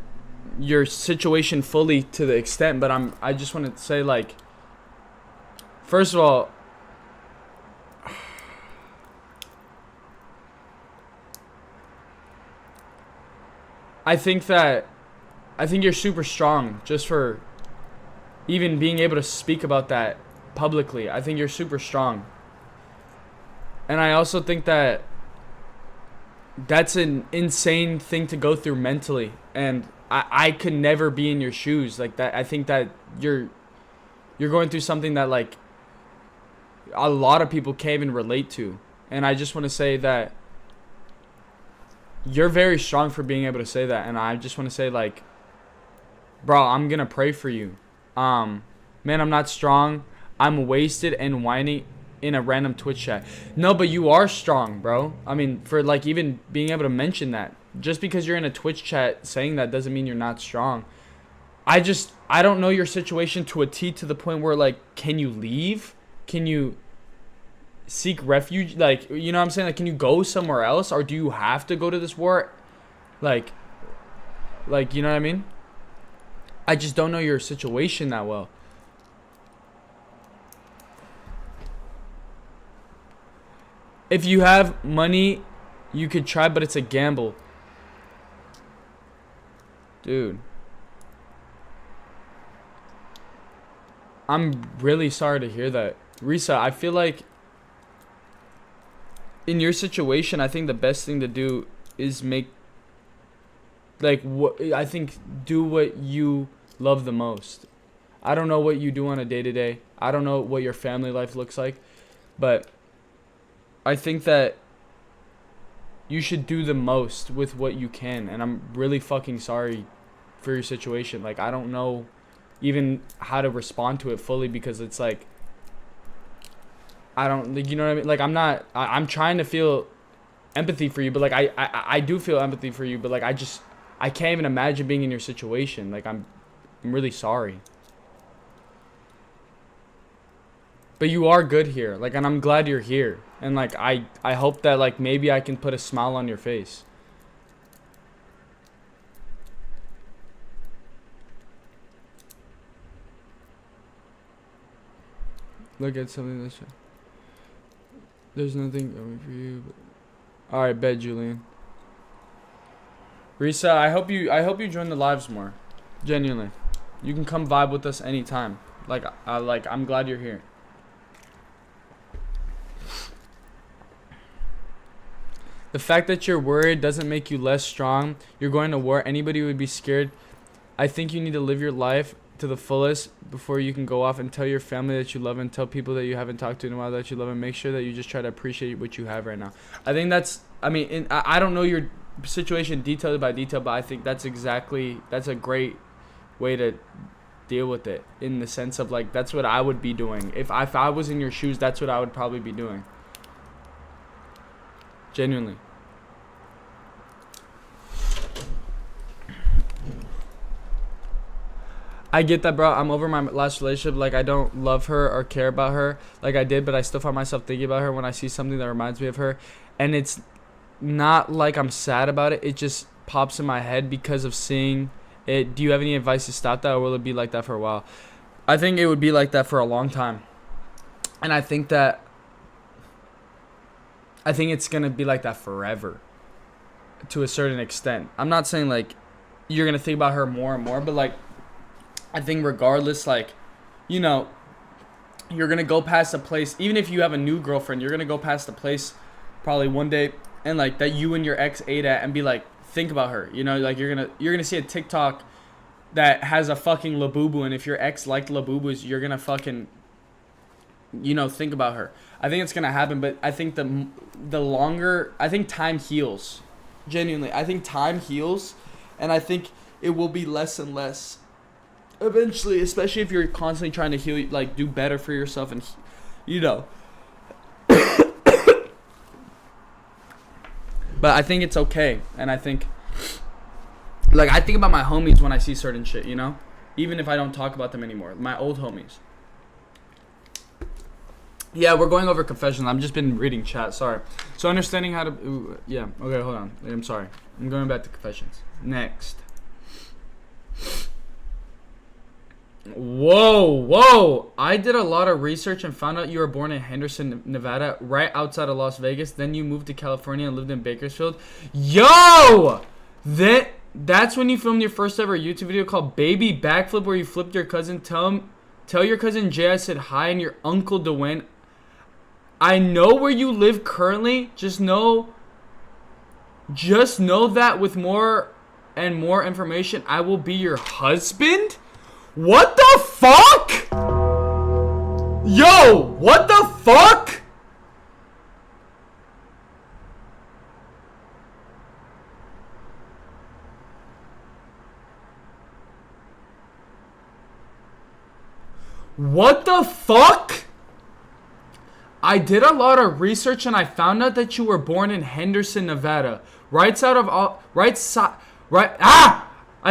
situation fully to the extent, but I just want to say, like, first of all, I think you're super strong just for even being able to speak about that publicly. I think you're super strong. And I also think that that's an insane thing to go through mentally. And I could never be in your shoes like that. I think that you're going through something that like a lot of people can't even relate to. And I just want to say that you're very strong for being able to say that. And I just want to say, like, bro, I'm going to pray for you. Man, I'm not strong. I'm wasted and whining in a random Twitch chat. No, but you are strong, bro. I mean, for like even being able to mention that. Just because you're in a Twitch chat saying that doesn't mean you're not strong. I don't know your situation to a T, to the point where, like, can you leave? Can you seek refuge? Like, you know what I'm saying? Like, can you go somewhere else? Or do you have to go to this war? Like, you know what I mean? I just don't know your situation that well. If you have money, you could try, but it's a gamble. Dude. I'm really sorry to hear that. Risa, I feel like in your situation, I think the best thing to do is make, like, I think do what you love the most. I don't know what you do on a day-to-day. I don't know what your family life looks like, but I think that you should do the most with what you can. And I'm really fucking sorry for your situation. Like, I don't know even how to respond to it fully, because it's like, I don't, like, you know what I mean? Like, I'm trying to feel empathy for you, but like, I do feel empathy for you, but like, I can't even imagine being in your situation. Like, I'm really sorry. But you are good here. Like, and I'm glad you're here. And like, I hope that like maybe I can put a smile on your face. Look at something this way. There's nothing going for you. But... Alright, bet, Julian. Risa, I hope you join the lives more. Genuinely. You can come vibe with us anytime. Like, I'm glad you're here. The fact that you're worried doesn't make you less strong. You're going to war. Anybody would be scared. I think you need to live your life to the fullest before you can go off and tell your family that you love, and tell people that you haven't talked to in a while that you love, and make sure that you just try to appreciate what you have right now. I think that's, I mean, I don't know your situation detail by detail, but I think that's a great way to deal with it, in the sense of like, that's what I would be doing. If I was in your shoes, that's what I would probably be doing. Genuinely. I get that, bro. I'm over my last relationship. Like, I don't love her or care about her like I did, but I still find myself thinking about her when I see something that reminds me of her. And it's not like I'm sad about it. It just pops in my head because of seeing it. Do you have any advice to stop that, or will it be like that for a while? I think it would be like that for a long time. And I think it's going to be like that forever, to a certain extent. I'm not saying like you're going to think about her more and more, but like, I think regardless, like, you know, you're going to go past a place, even if you have a new girlfriend, you're going to go past a place probably one day, and like that you and your ex ate at, and be like, think about her, you know, like you're going to see a TikTok that has a fucking Labubu, and if your ex liked Labubus, you're going to fucking, you know, think about her. I think it's going to happen, but I think the longer, I think time heals. Genuinely, I think time heals, and I think it will be less and less eventually, especially if you're constantly trying to heal, like, do better for yourself, and, you know. But I think it's okay, and I think, like, I think about my homies when I see certain shit, you know? Even if I don't talk about them anymore. My old homies. Yeah, we're going over confessions. I've just been reading chat, sorry. So understanding how to, yeah, okay, hold on. I'm sorry. I'm going back to confessions. Next. Whoa. I did a lot of research and found out you were born in Henderson, Nevada, right outside of Las Vegas. Then you moved to California and lived in Bakersfield. Yo! That's when you filmed your first ever YouTube video called Baby Backflip, where you flipped your cousin. Tell your cousin Jay I said hi, and your uncle Dwayne. I know where you live currently. Just know that with more and more information, I will be your husband? What the fuck? Yo, what the fuck? What the fuck? I did a lot of research and I found out that you were born in Henderson, Nevada. I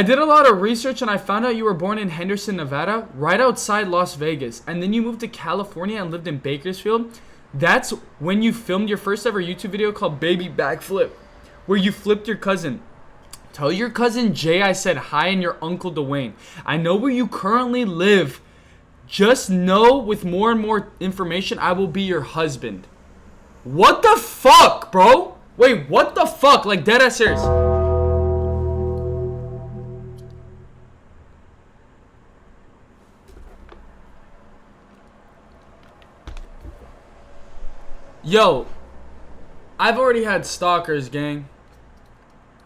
did a lot of research and I found out you were born in Henderson, Nevada, right outside Las Vegas. And then you moved to California and lived in Bakersfield. That's when you filmed your first ever YouTube video called Baby Backflip, where you flipped your cousin. Tell your cousin Jay I said hi and your uncle Dwayne. I know where you currently live. Just know with more and more information, I will be your husband. What the fuck, bro? Wait, what the fuck? Like, dead ass serious. Yo, I've already had stalkers, gang.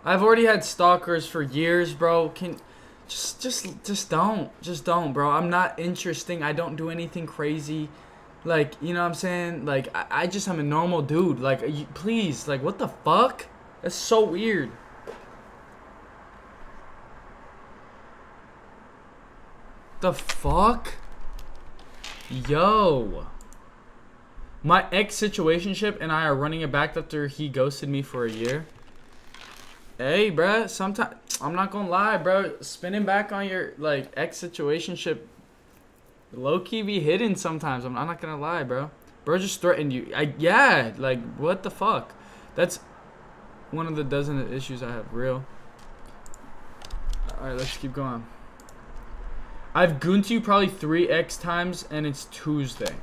I've already had stalkers for years, bro. Just don't, bro. I'm not interesting. I don't do anything crazy. Like, you know what I'm saying? Like, I just am a normal dude. Like, please, like, what the fuck? That's so weird. The fuck? Yo. My ex-situationship and I are running it back after he ghosted me for a year. Hey, bruh, sometimes, I'm not gonna lie, bro. Spinning back on your, like, ex-situationship low-key be hidden sometimes. I'm not gonna lie, bro. Bro just threatened you. Yeah, like, what the fuck? That's one of the dozen issues I have, real. Alright, let's keep going. I've gooned you probably 3x times, and it's Tuesday.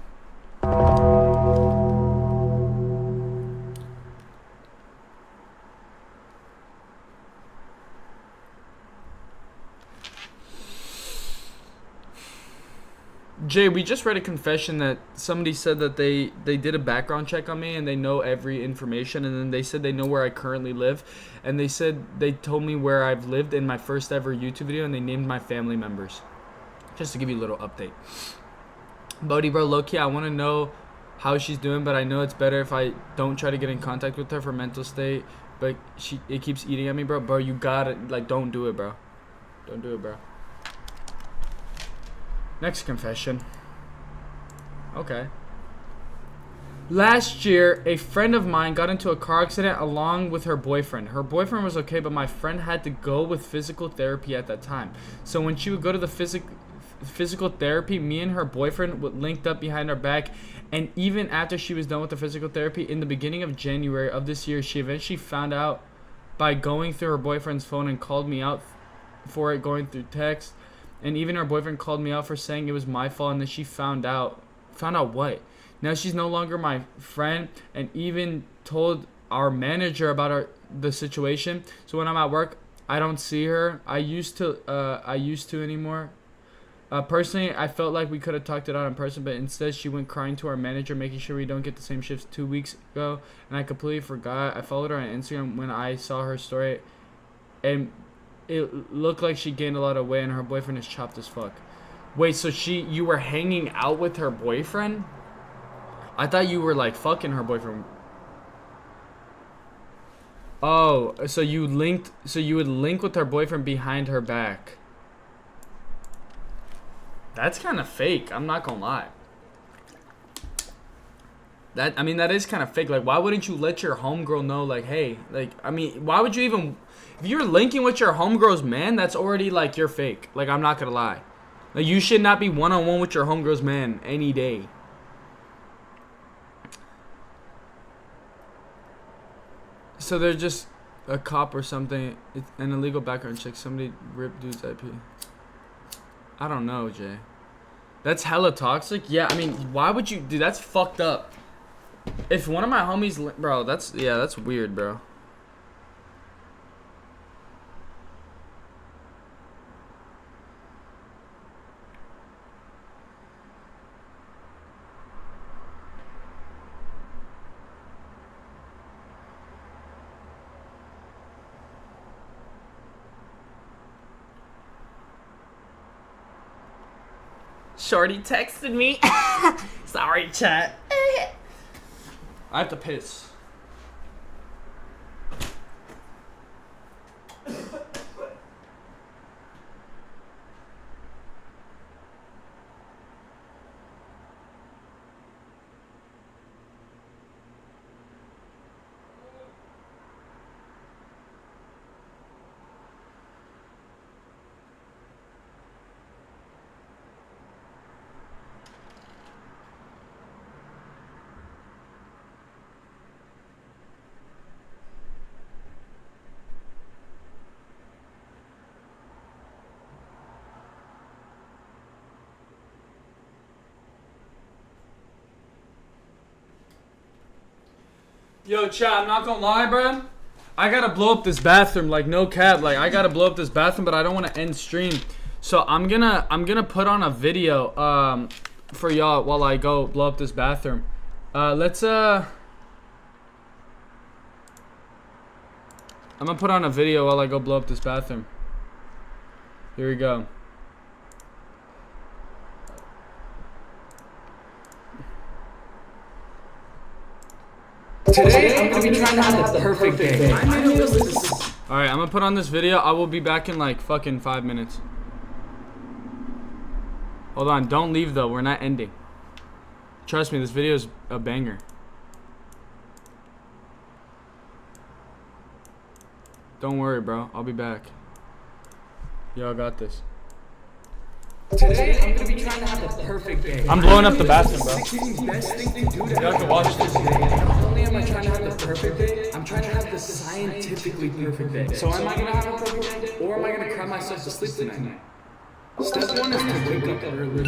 Jay, we just read a confession that somebody said that they did a background check on me and they know every information, and then they said they know where I currently live, and they said they told me where I've lived in my first ever YouTube video, and they named my family members. Just to give you a little update. Bodie, bro, low-key, I want to know how she's doing, but I know it's better if I don't try to get in contact with her for mental state, but it keeps eating at me, bro. Bro, you gotta, like, don't do it, bro. Don't do it, bro. Next confession. Okay. Last year, a friend of mine got into a car accident along with her boyfriend. Her boyfriend was okay, but my friend had to go with physical therapy at that time. So when she would go to the physical therapy, me and her boyfriend would linked up behind her back. And even after she was done with the physical therapy, in the beginning of January of this year, she eventually found out by going through her boyfriend's phone and called me out for it, going through text. And even her boyfriend called me out for saying it was my fault, and then she found out what? Now she's no longer my friend, and even told our manager about the situation. So when I'm at work, I don't see her. I used to anymore. Personally, I felt like we could have talked it out in person, but instead she went crying to our manager, making sure we don't get the same shifts 2 weeks ago, and I completely forgot. I followed her on Instagram when I saw her story, and it looked like she gained a lot of weight, and her boyfriend is chopped as fuck. Wait, so you were hanging out with her boyfriend? I thought you were, like, fucking her boyfriend. Oh, so you would link with her boyfriend behind her back. That's kind of fake, I'm not gonna lie. That is kind of fake. Like, why wouldn't you let your homegirl know, like, hey, like, I mean, why would you even... If you're linking with your homegirl's man, that's already, like, you're fake. Like, I'm not gonna lie. Like, you should not be one-on-one with your homegirl's man any day. So they're just a cop or something. It's an illegal background check. Somebody ripped dude's IP. I don't know, Jay. That's hella toxic. Yeah, I mean, why would you... Dude, that's fucked up. If one of my homies... Bro, that's weird, bro. Shorty texted me. Sorry, chat. I have to piss. Yo, chat, I'm not gonna lie, bro. I gotta blow up this bathroom, like no cap. Like I gotta blow up this bathroom, but I don't want to end stream. So I'm gonna put on a video for y'all while I go blow up this bathroom. I'm gonna put on a video while I go blow up this bathroom. Here we go. Today, I'm gonna be trying to have the perfect day. Alright, I'm gonna put on this video. I will be back in like fucking 5 minutes. Hold on, don't leave though. We're not ending. Trust me, this video is a banger. Don't worry, bro. I'll be back. Yo, I got this. Today, I'm gonna be trying to have the perfect day. I'm blowing up the bathroom, bro. 16 best things to do to have to watch this. Not only am I trying to have the perfect day, I'm trying to have the scientifically perfect day. So am I gonna have a perfect day, or am I gonna cry myself to sleep tonight? Step 1 is to wake up early.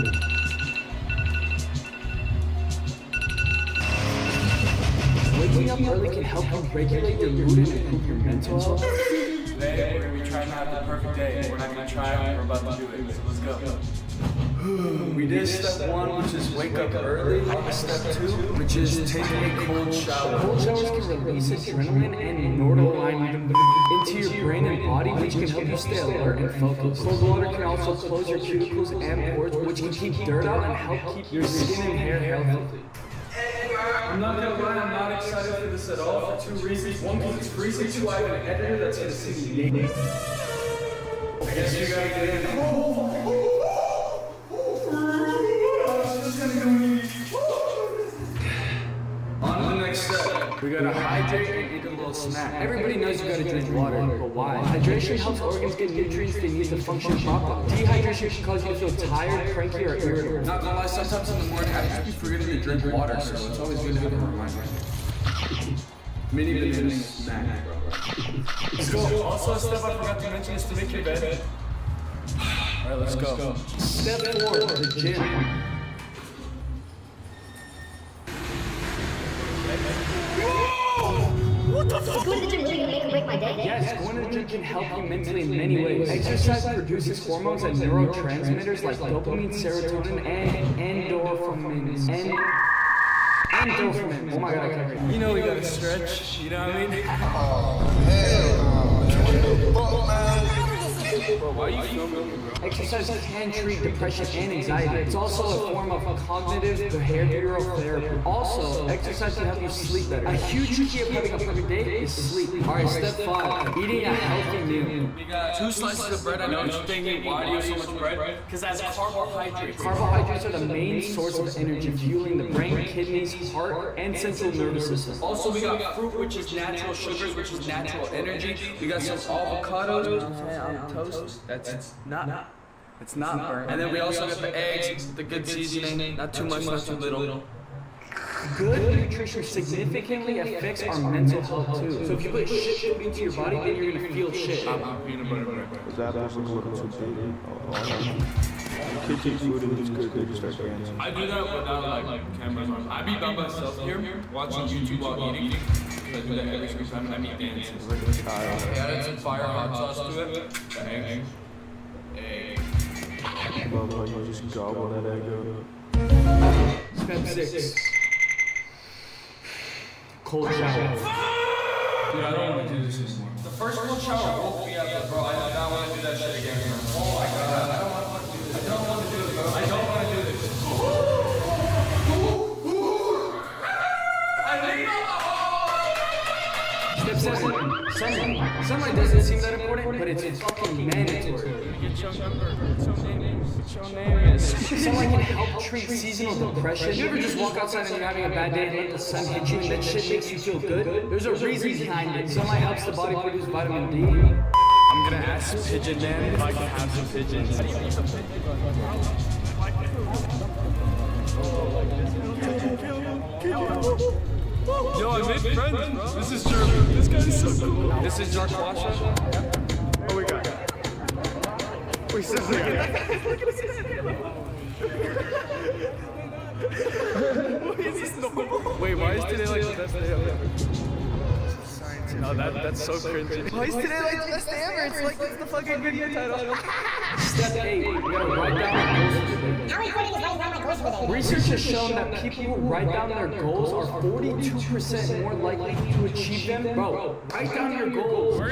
Waking up early can help you regulate your mood and improve your mental health. Today, we're gonna be trying to have the perfect day. We're not gonna try it, we're about to do it. So let's go. We did step 1, which is wake up early. Step 2, which is take a cold shower. Cold showers can release adrenaline and noradrenaline into your brain and body, which can help you stay alert and focused. Cold water can also close your cuticles and pores, which can keep dirt out and help keep your skin and hair healthy. I'm not gonna lie, I'm not excited for this at all for 2 reasons. 1, because it's freezing. 2, I have an editor that's gonna see me. I guess you gotta get in. On to the next step. We gotta hydrate and eat a little snack. Everybody knows you gotta drink water, but why? Hydration helps organs get nutrients they need to function properly. Dehydration can cause you to feel tired, cranky, or irritable. Not gonna lie, sometimes in the morning I just be forgetting to drink water, so it's always good to have a reminder. Mini banana snack, bro. Let's go. Also, a step I forgot to mention is to make your bed. Alright, let's go. Step 4, the gym. What the fuck? Going to the gym really gonna make or break my day? Yes, going to the gym can help you mentally in many ways. Exercise produces hormones and neurotransmitters like dopamine, serotonin, and endorphins. Endorphins. Oh my god, I can't read. You know we gotta stretch, you know what I mean? Why are you filming me, bro? Exercise can treat depression and anxiety. It's also a form of cognitive behavioral therapy. Also, exercise can help you sleep better. A huge key of having a perfect day is sleep. Alright, step 5, eating a healthy meal. We got 2 slices of bread. I know what you're thinking, why do you have so much bread? Because that's carbohydrates. Carbohydrates are the main source of energy, fueling the brain, kidneys, heart, and central nervous system. Also, we got fruit, which is natural sugars, which is natural energy. We got some avocados on toast. That's not. It's not burnt. And then we also got the eggs, the good seasoning. Not too much, not too little. Good nutrition significantly affects our mental health too. So if you put shit food into your body, then you're gonna feel shit. Peanut butter bread. That was a little too big. Kids eat food and it's good, they just start dancing. I do that without like cameras on. I be by myself here, watching YouTube while eating. I do that every single time I eat dancing. I added some fire hot sauce to it. Egg. Love how you just gobble that egg up. Step 6. Cold shower. Dude, I don't want to do this anymore. The first cold shower woke me up, bro. I do not want to do that shit again. Oh my god. I don't want to do this. I don't want to do this, bro. I don't want to do this. Sunlight doesn't seem that important, but it's fucking mandatory. Get your number. Get your name. Get your name. Sunlight can help treat seasonal depression. You ever just walk outside and you're having a bad day and let the sun hit you and that shit makes you feel good? There's a reason behind it. Sunlight helps the body produce vitamin D. I'm gonna ask Pigeon Man if I can have some pigeons. Yo, I made friends, bro. This is true. This guy is so cool. This is Dark Washer. Oh, we got it. Wait, look at Wait, why is today like the best day ever? No, that's so cringy. Why is today like the best day ever? It's like it's the fucking video title. Step 8, you gotta write down How important is writing down my goals for the day? Research has shown that people who write down their goals are 42% more likely to achieve them. Bro, write down your goals. We're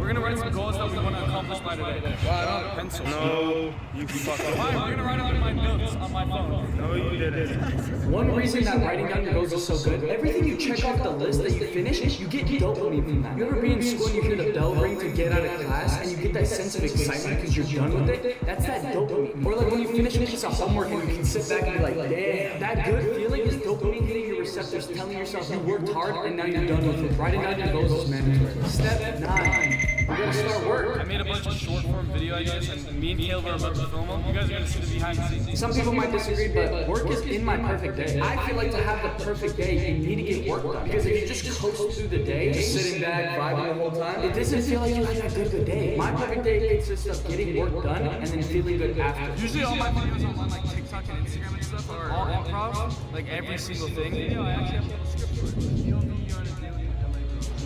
gonna write some goals that we want to accomplish by today. Wow, I don't have a pencil. No, you fucking. Why? We're gonna write them in my notes on my phone. No, you didn't. One reason that writing down your goals is so good, everything you check off the list that you finish, you get dopamine from that. You ever be in school and you hear the bell ring to get out of class and you get that sense of excitement because you're done with it? That's that dopamine. Or like when you finish a piece of homework and you can sit back and be like, damn, that good feeling is dopamine hitting your receptors, telling yourself you worked hard and now you're done with it. Writing down your goals is mandatory. Step 9. We gotta start work. I made a bunch of short form video ideas and me and Caleb are about to film them. You guys are gonna see the behind the scenes. Some people might disagree, but work is in my perfect day. I feel like to have the perfect day, you need to get work done. Because if you just coast through the day, just sitting back, vibing the whole time, it doesn't feel like you had that good day. My perfect day consists of getting work done and then feeling good after. Usually all my videos on like TikTok and Instagram and stuff are all improv, like every single thing. Video, I actually have a script for it.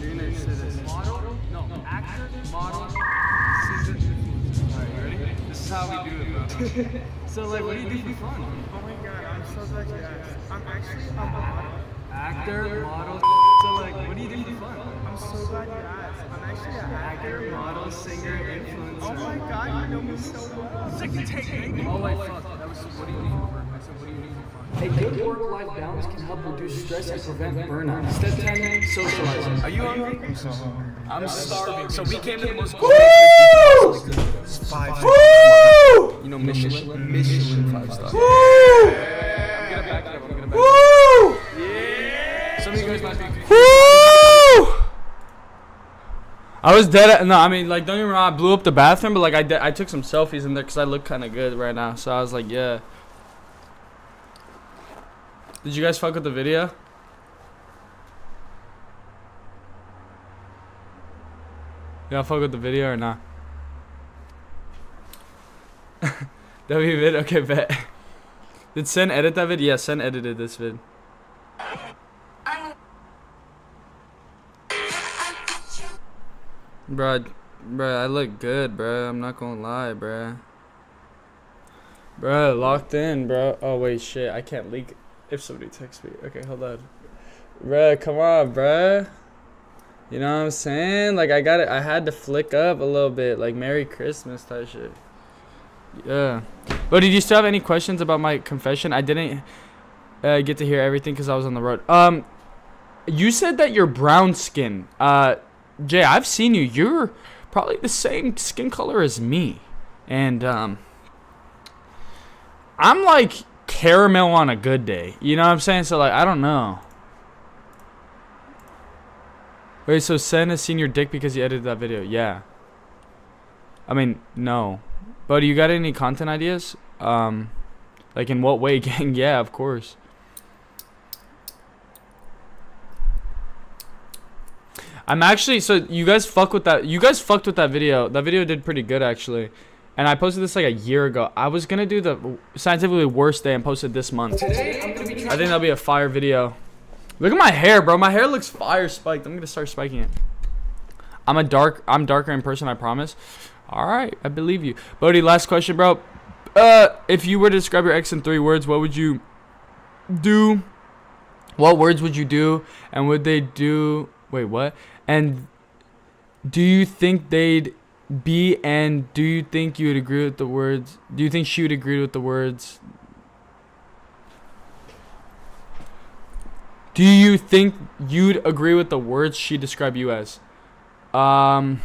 You're gonna say this. Model? No, actor, model, singer. Alright, you ready? This is how we do it, bro. So like, what do you do for fun? Oh my god, I'm so glad you asked. I'm actually a model. Actor, model. So like, what do you do for fun? I'm so glad you asked. I'm actually an actor, Model, singer, influencer. Oh my god, you know me so well. Oh wait, fuck. That was what do you do for work? I said, what do you do for fun? A good work-life balance can help reduce stress and prevent burnout. Step 10, socializing. Are you hungry? I'm so hungry. I'm starving. So we came to the most cool place. It's 5 stars. You know Michelin? Michelin 5 stars. I'm gonna back it up. I'm gonna back it up. Yeah. Some of you guys might be. I was dead. No, I mean, like, don't get me wrong. I blew up the bathroom, but like, I took some selfies in there because I look kind of good right now. So I was like, yeah. Did you guys fuck with the video? Y'all fuck with the video or not? W vid? Okay, bet. Did Sen edit that vid? Yeah, Sen edited this vid. Bruh, I look good, bruh. I'm not gonna lie, bruh. Bruh, locked in, bruh. Oh, wait, shit. I can't leak if somebody texts me. Okay, hold on. Bruh, come on, bruh. You know what I'm saying? Like, I had to flick up a little bit. Like, Merry Christmas type shit. Yeah. But did you still have any questions about my confession? I didn't get to hear everything because I was on the road. You said that you're brown skin. Jay, I've seen you. You're probably the same skin color as me. And, I'm like caramel on a good day. You know what I'm saying? So, like, I don't know. Wait, so Sen has seen your dick because you edited that video? Yeah. I mean, no. But do you got any content ideas? Like in what way, gang? Yeah, of course. I'm actually, so you guys fuck with that. You guys fucked with that video. That video did pretty good, actually. And I posted this like a year ago. I was gonna do the scientifically worst day and post it this month. Today, I'm gonna be trying I think that'll be a fire video. Look at my hair, bro. My hair looks fire spiked. I'm gonna start spiking it. I'm darker in person, I promise. Alright, I believe you. Bodie, last question, bro. If you were to describe your ex in 3 words, what would you do? What words would you do? And would they do, wait, what? And do you think they'd be, and do you think you would agree with the words? Do you think she would agree with the words? Do you think you'd agree with the words she described you as? I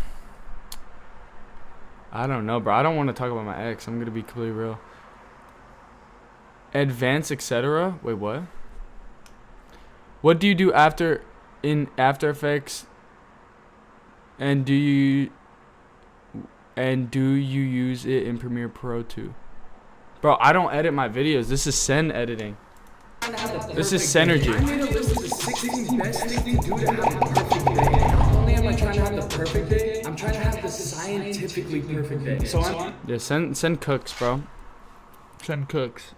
don't know, bro. I don't want to talk about my ex. I'm gonna be completely real. Advanced, etc. Wait, what? What do you do after in After Effects? And do you use it in Premiere Pro too? Bro, I don't edit my videos. This is Sen editing. This is Synergy. I made a list of the 16 best things to do to have a perfect day. Not only am I trying to have the perfect day, I'm trying to have the scientifically perfect day. So I'm Yeah, send cooks, bro. Send cooks.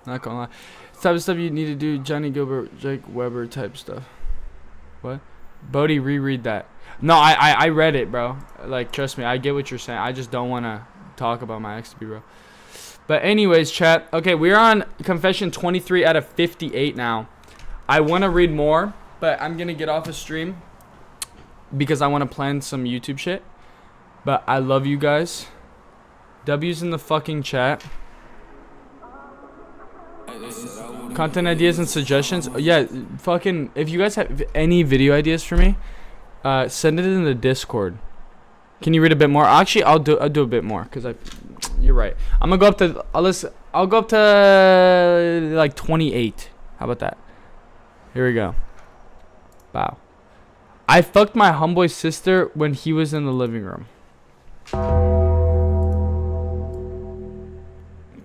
Not gonna lie. It's type of stuff you need to do, Johnny Gilbert, Jake Weber type stuff. What? Bodie, reread that. No, I read it, bro. Like, trust me, I get what you're saying. I just don't want to talk about my ex to be real. But anyways, chat. Okay, we're on confession 23 out of 58 now. I want to read more, but I'm going to get off a stream because I want to plan some YouTube shit. But I love you guys. W's in the fucking chat. Content ideas and suggestions. Yeah, fucking, if you guys have any video ideas for me, send it in the Discord. Can you read a bit more? Actually, I'll do a bit more because you're right. I'm gonna go up to I'll go up to like 28. How about that? Here we go. Wow. I fucked my homeboy's sister when he was in the living room.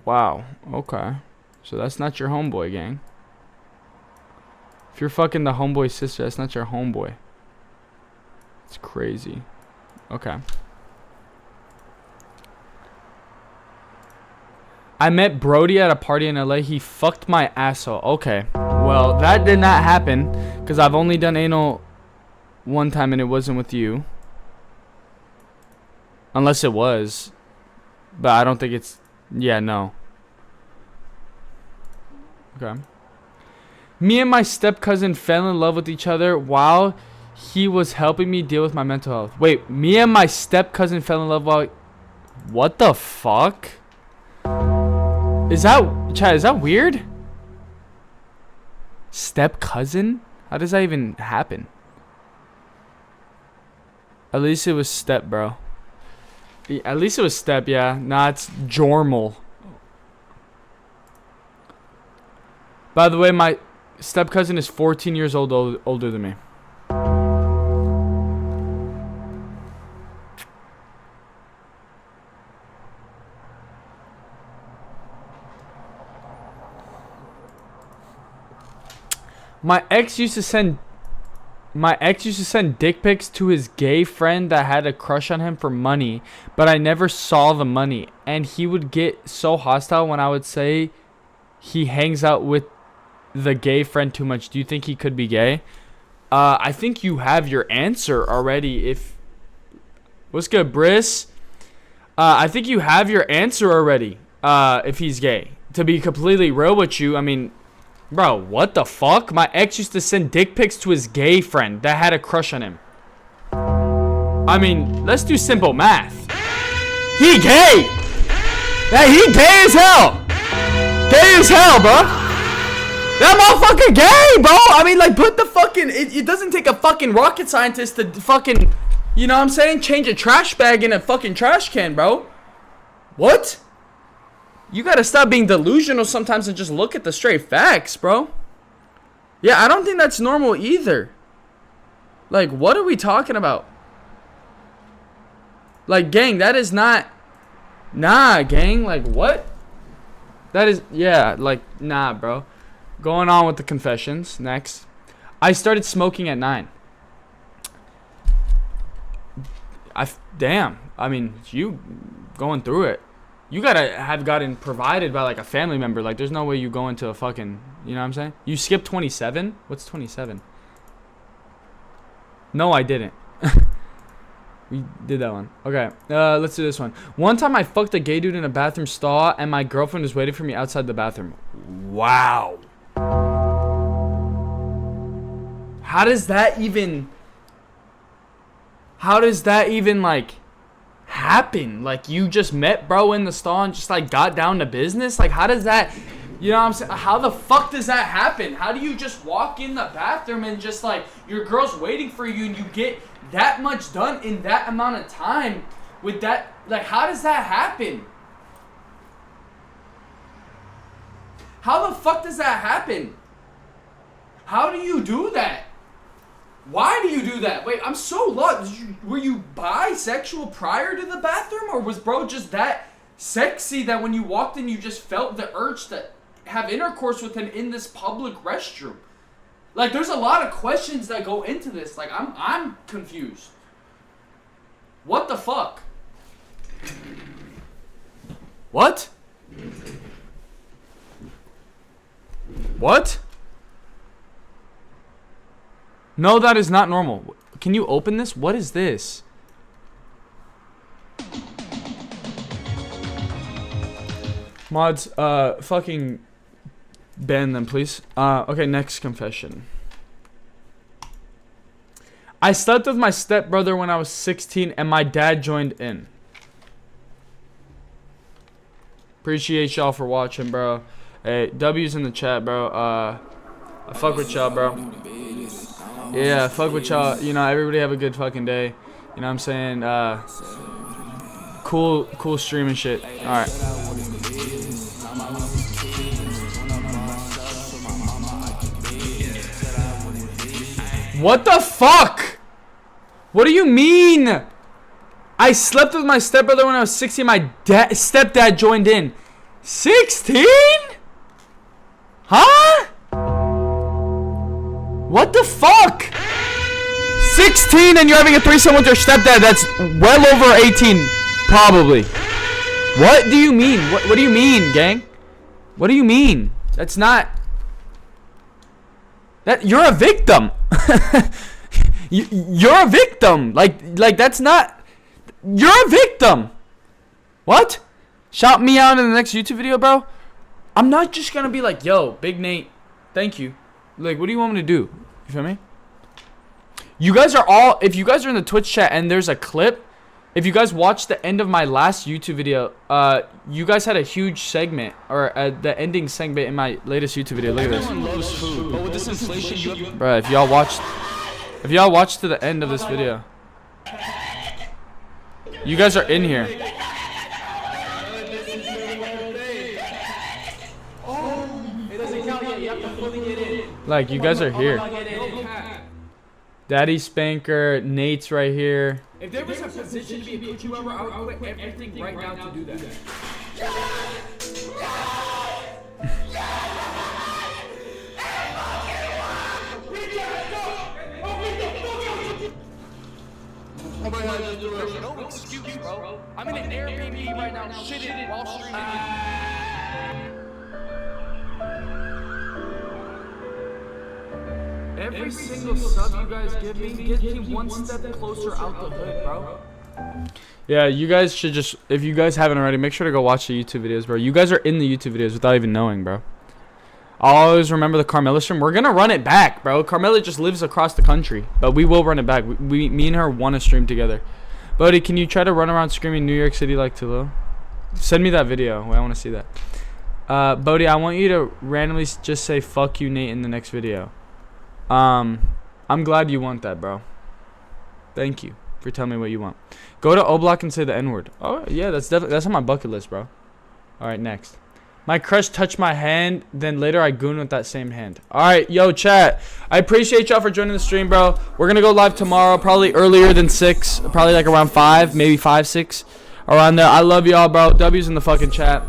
Wow. Okay. So that's not your homeboy, gang. If you're fucking the homeboy's sister, that's not your homeboy. It's crazy. Okay. I met Brody at a party in LA. He fucked my asshole. Okay. Well, that did not happen because I've only done anal one time and it wasn't with you. Unless it was. But I don't think it's... Yeah, no. Okay. Me and my step-cousin fell in love with each other while he was helping me deal with my mental health. Wait, me and my step-cousin fell in love while... What the fuck? Is that... Chad, is that weird? Step-cousin? How does that even happen? At least it was step, bro. At least it was step, yeah. Nah, it's Jormal. By the way, my step-cousin is 14 years older than me. My ex used to send dick pics to his gay friend that had a crush on him for money, but I never saw the money, and he would get so hostile when I would say he hangs out with the gay friend too much. Do you think he could be gay? I think you have your answer already. If what's good, Briss? I think you have your answer already. If he's gay, to be completely real with you, I mean, bro, what the fuck? My ex used to send dick pics to his gay friend that had a crush on him. I mean, let's do simple math. He gay. Yeah, he gay as hell. Gay as hell, bro. That motherfucker gay, bro. I mean, like, put the fucking... It doesn't take a fucking rocket scientist to fucking... You know what I'm saying? Change a trash bag in a fucking trash can, bro. What? You gotta stop being delusional sometimes and just look at the straight facts, bro. Yeah, I don't think that's normal either. Like, what are we talking about? Like, gang, that is not... Nah, gang, like, what? That is... Yeah, like, nah, bro. Going on with the confessions. Next. I started smoking at 9. Damn. I mean, you going through it. You gotta have gotten provided by, like, a family member. Like, there's no way you go into a fucking... You know what I'm saying? You skipped 27? What's 27? No, I didn't. We did that one. Okay, let's do this one. One time I fucked a gay dude in a bathroom stall and my girlfriend was waiting for me outside the bathroom. Wow. How does that even like happen? Like, you just met bro in the stall and just like got down to business? Like, how does that You know what I'm saying? How the fuck does that happen? How do you just walk in the bathroom and just like your girl's waiting for you and you get that much done in that amount of time with that? Like, how does that happen? How the fuck does that happen? How do you do that? Why do you do that? Wait, I'm so lost. Were you bisexual prior to the bathroom? Or was bro just that sexy that when you walked in you just felt the urge to have intercourse with him in this public restroom? Like, there's a lot of questions that go into this. Like, I'm confused. What the fuck? What? What? No, that is not normal. Can you open this? What is this? Mods, fucking ban them, please. Okay, next confession. I slept with my stepbrother when I was 16 and my dad joined in. Appreciate y'all for watching, bro. Hey, W's in the chat, bro. I fuck with y'all, bro. Yeah, fuck with y'all. You know, everybody have a good fucking day. You know what I'm saying? Cool stream and shit. Alright. What the fuck? What do you mean? I slept with my stepbrother when I was 16. My stepdad joined in. 16? Huh? What the fuck? 16 and you're having a threesome with your stepdad. That's well over 18, probably. What do you mean? What do you mean, gang? What do you mean? That's not... That you're a victim. You're a victim. Like that's not... You're a victim. What? Shout me out in the next YouTube video, bro. I'm not just gonna be like, yo, Big Nate, thank you. Like, what do you want me to do? You feel me? You guys are all... If you guys are in the Twitch chat and there's a clip, if you guys watched the end of my last YouTube video, you guys had a huge segment, or the ending segment in my latest YouTube video. Look at this. Everyone loves food, but with this inflation, Bro, if y'all watched to the end of this video, you guys are in here. Like, you guys are here. Daddy Spanker, Nate's right here. if there was a position to be a coach whoever, I would quit everything right now to do that. No excuse, bro. I'm in an Airbnb right now, shitting while streaming. Every single sub you guys give me gets me one step closer out the hood, bro. Yeah, you guys should just, if you guys haven't already, make sure to go watch the YouTube videos, bro. You guys are in the YouTube videos without even knowing, bro. I'll always remember the Carmela stream. We're gonna run it back, bro. Carmela just lives across the country, but we will run it back. Me and her want to stream together. Bodie, can you try to run around screaming New York City like Tulu? Send me that video. I want to see that. Bodie, I want you to randomly just say fuck you, Nate, in the next video. I'm glad you want that, bro. Thank you for telling me what you want. Go to O-Block and say the N-word. Oh, yeah, that's on my bucket list, bro. All right, next. My crush touched my hand, then later I goon with that same hand. All right, yo, chat. I appreciate y'all for joining the stream, bro. We're going to go live tomorrow, probably earlier than 6. Probably like around 5, maybe 5, 6. Around there. I love y'all, bro. W's in the fucking chat.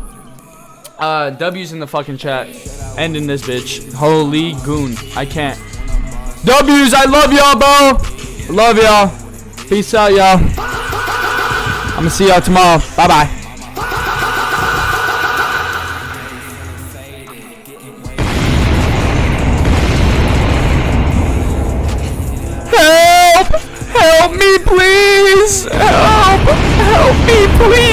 W's in the fucking chat. Ending this bitch. Holy goon. I can't. W's, I love y'all, bro. Love y'all. Peace out, y'all. I'm going to see y'all tomorrow. Bye-bye. Help me, please! Help me, please!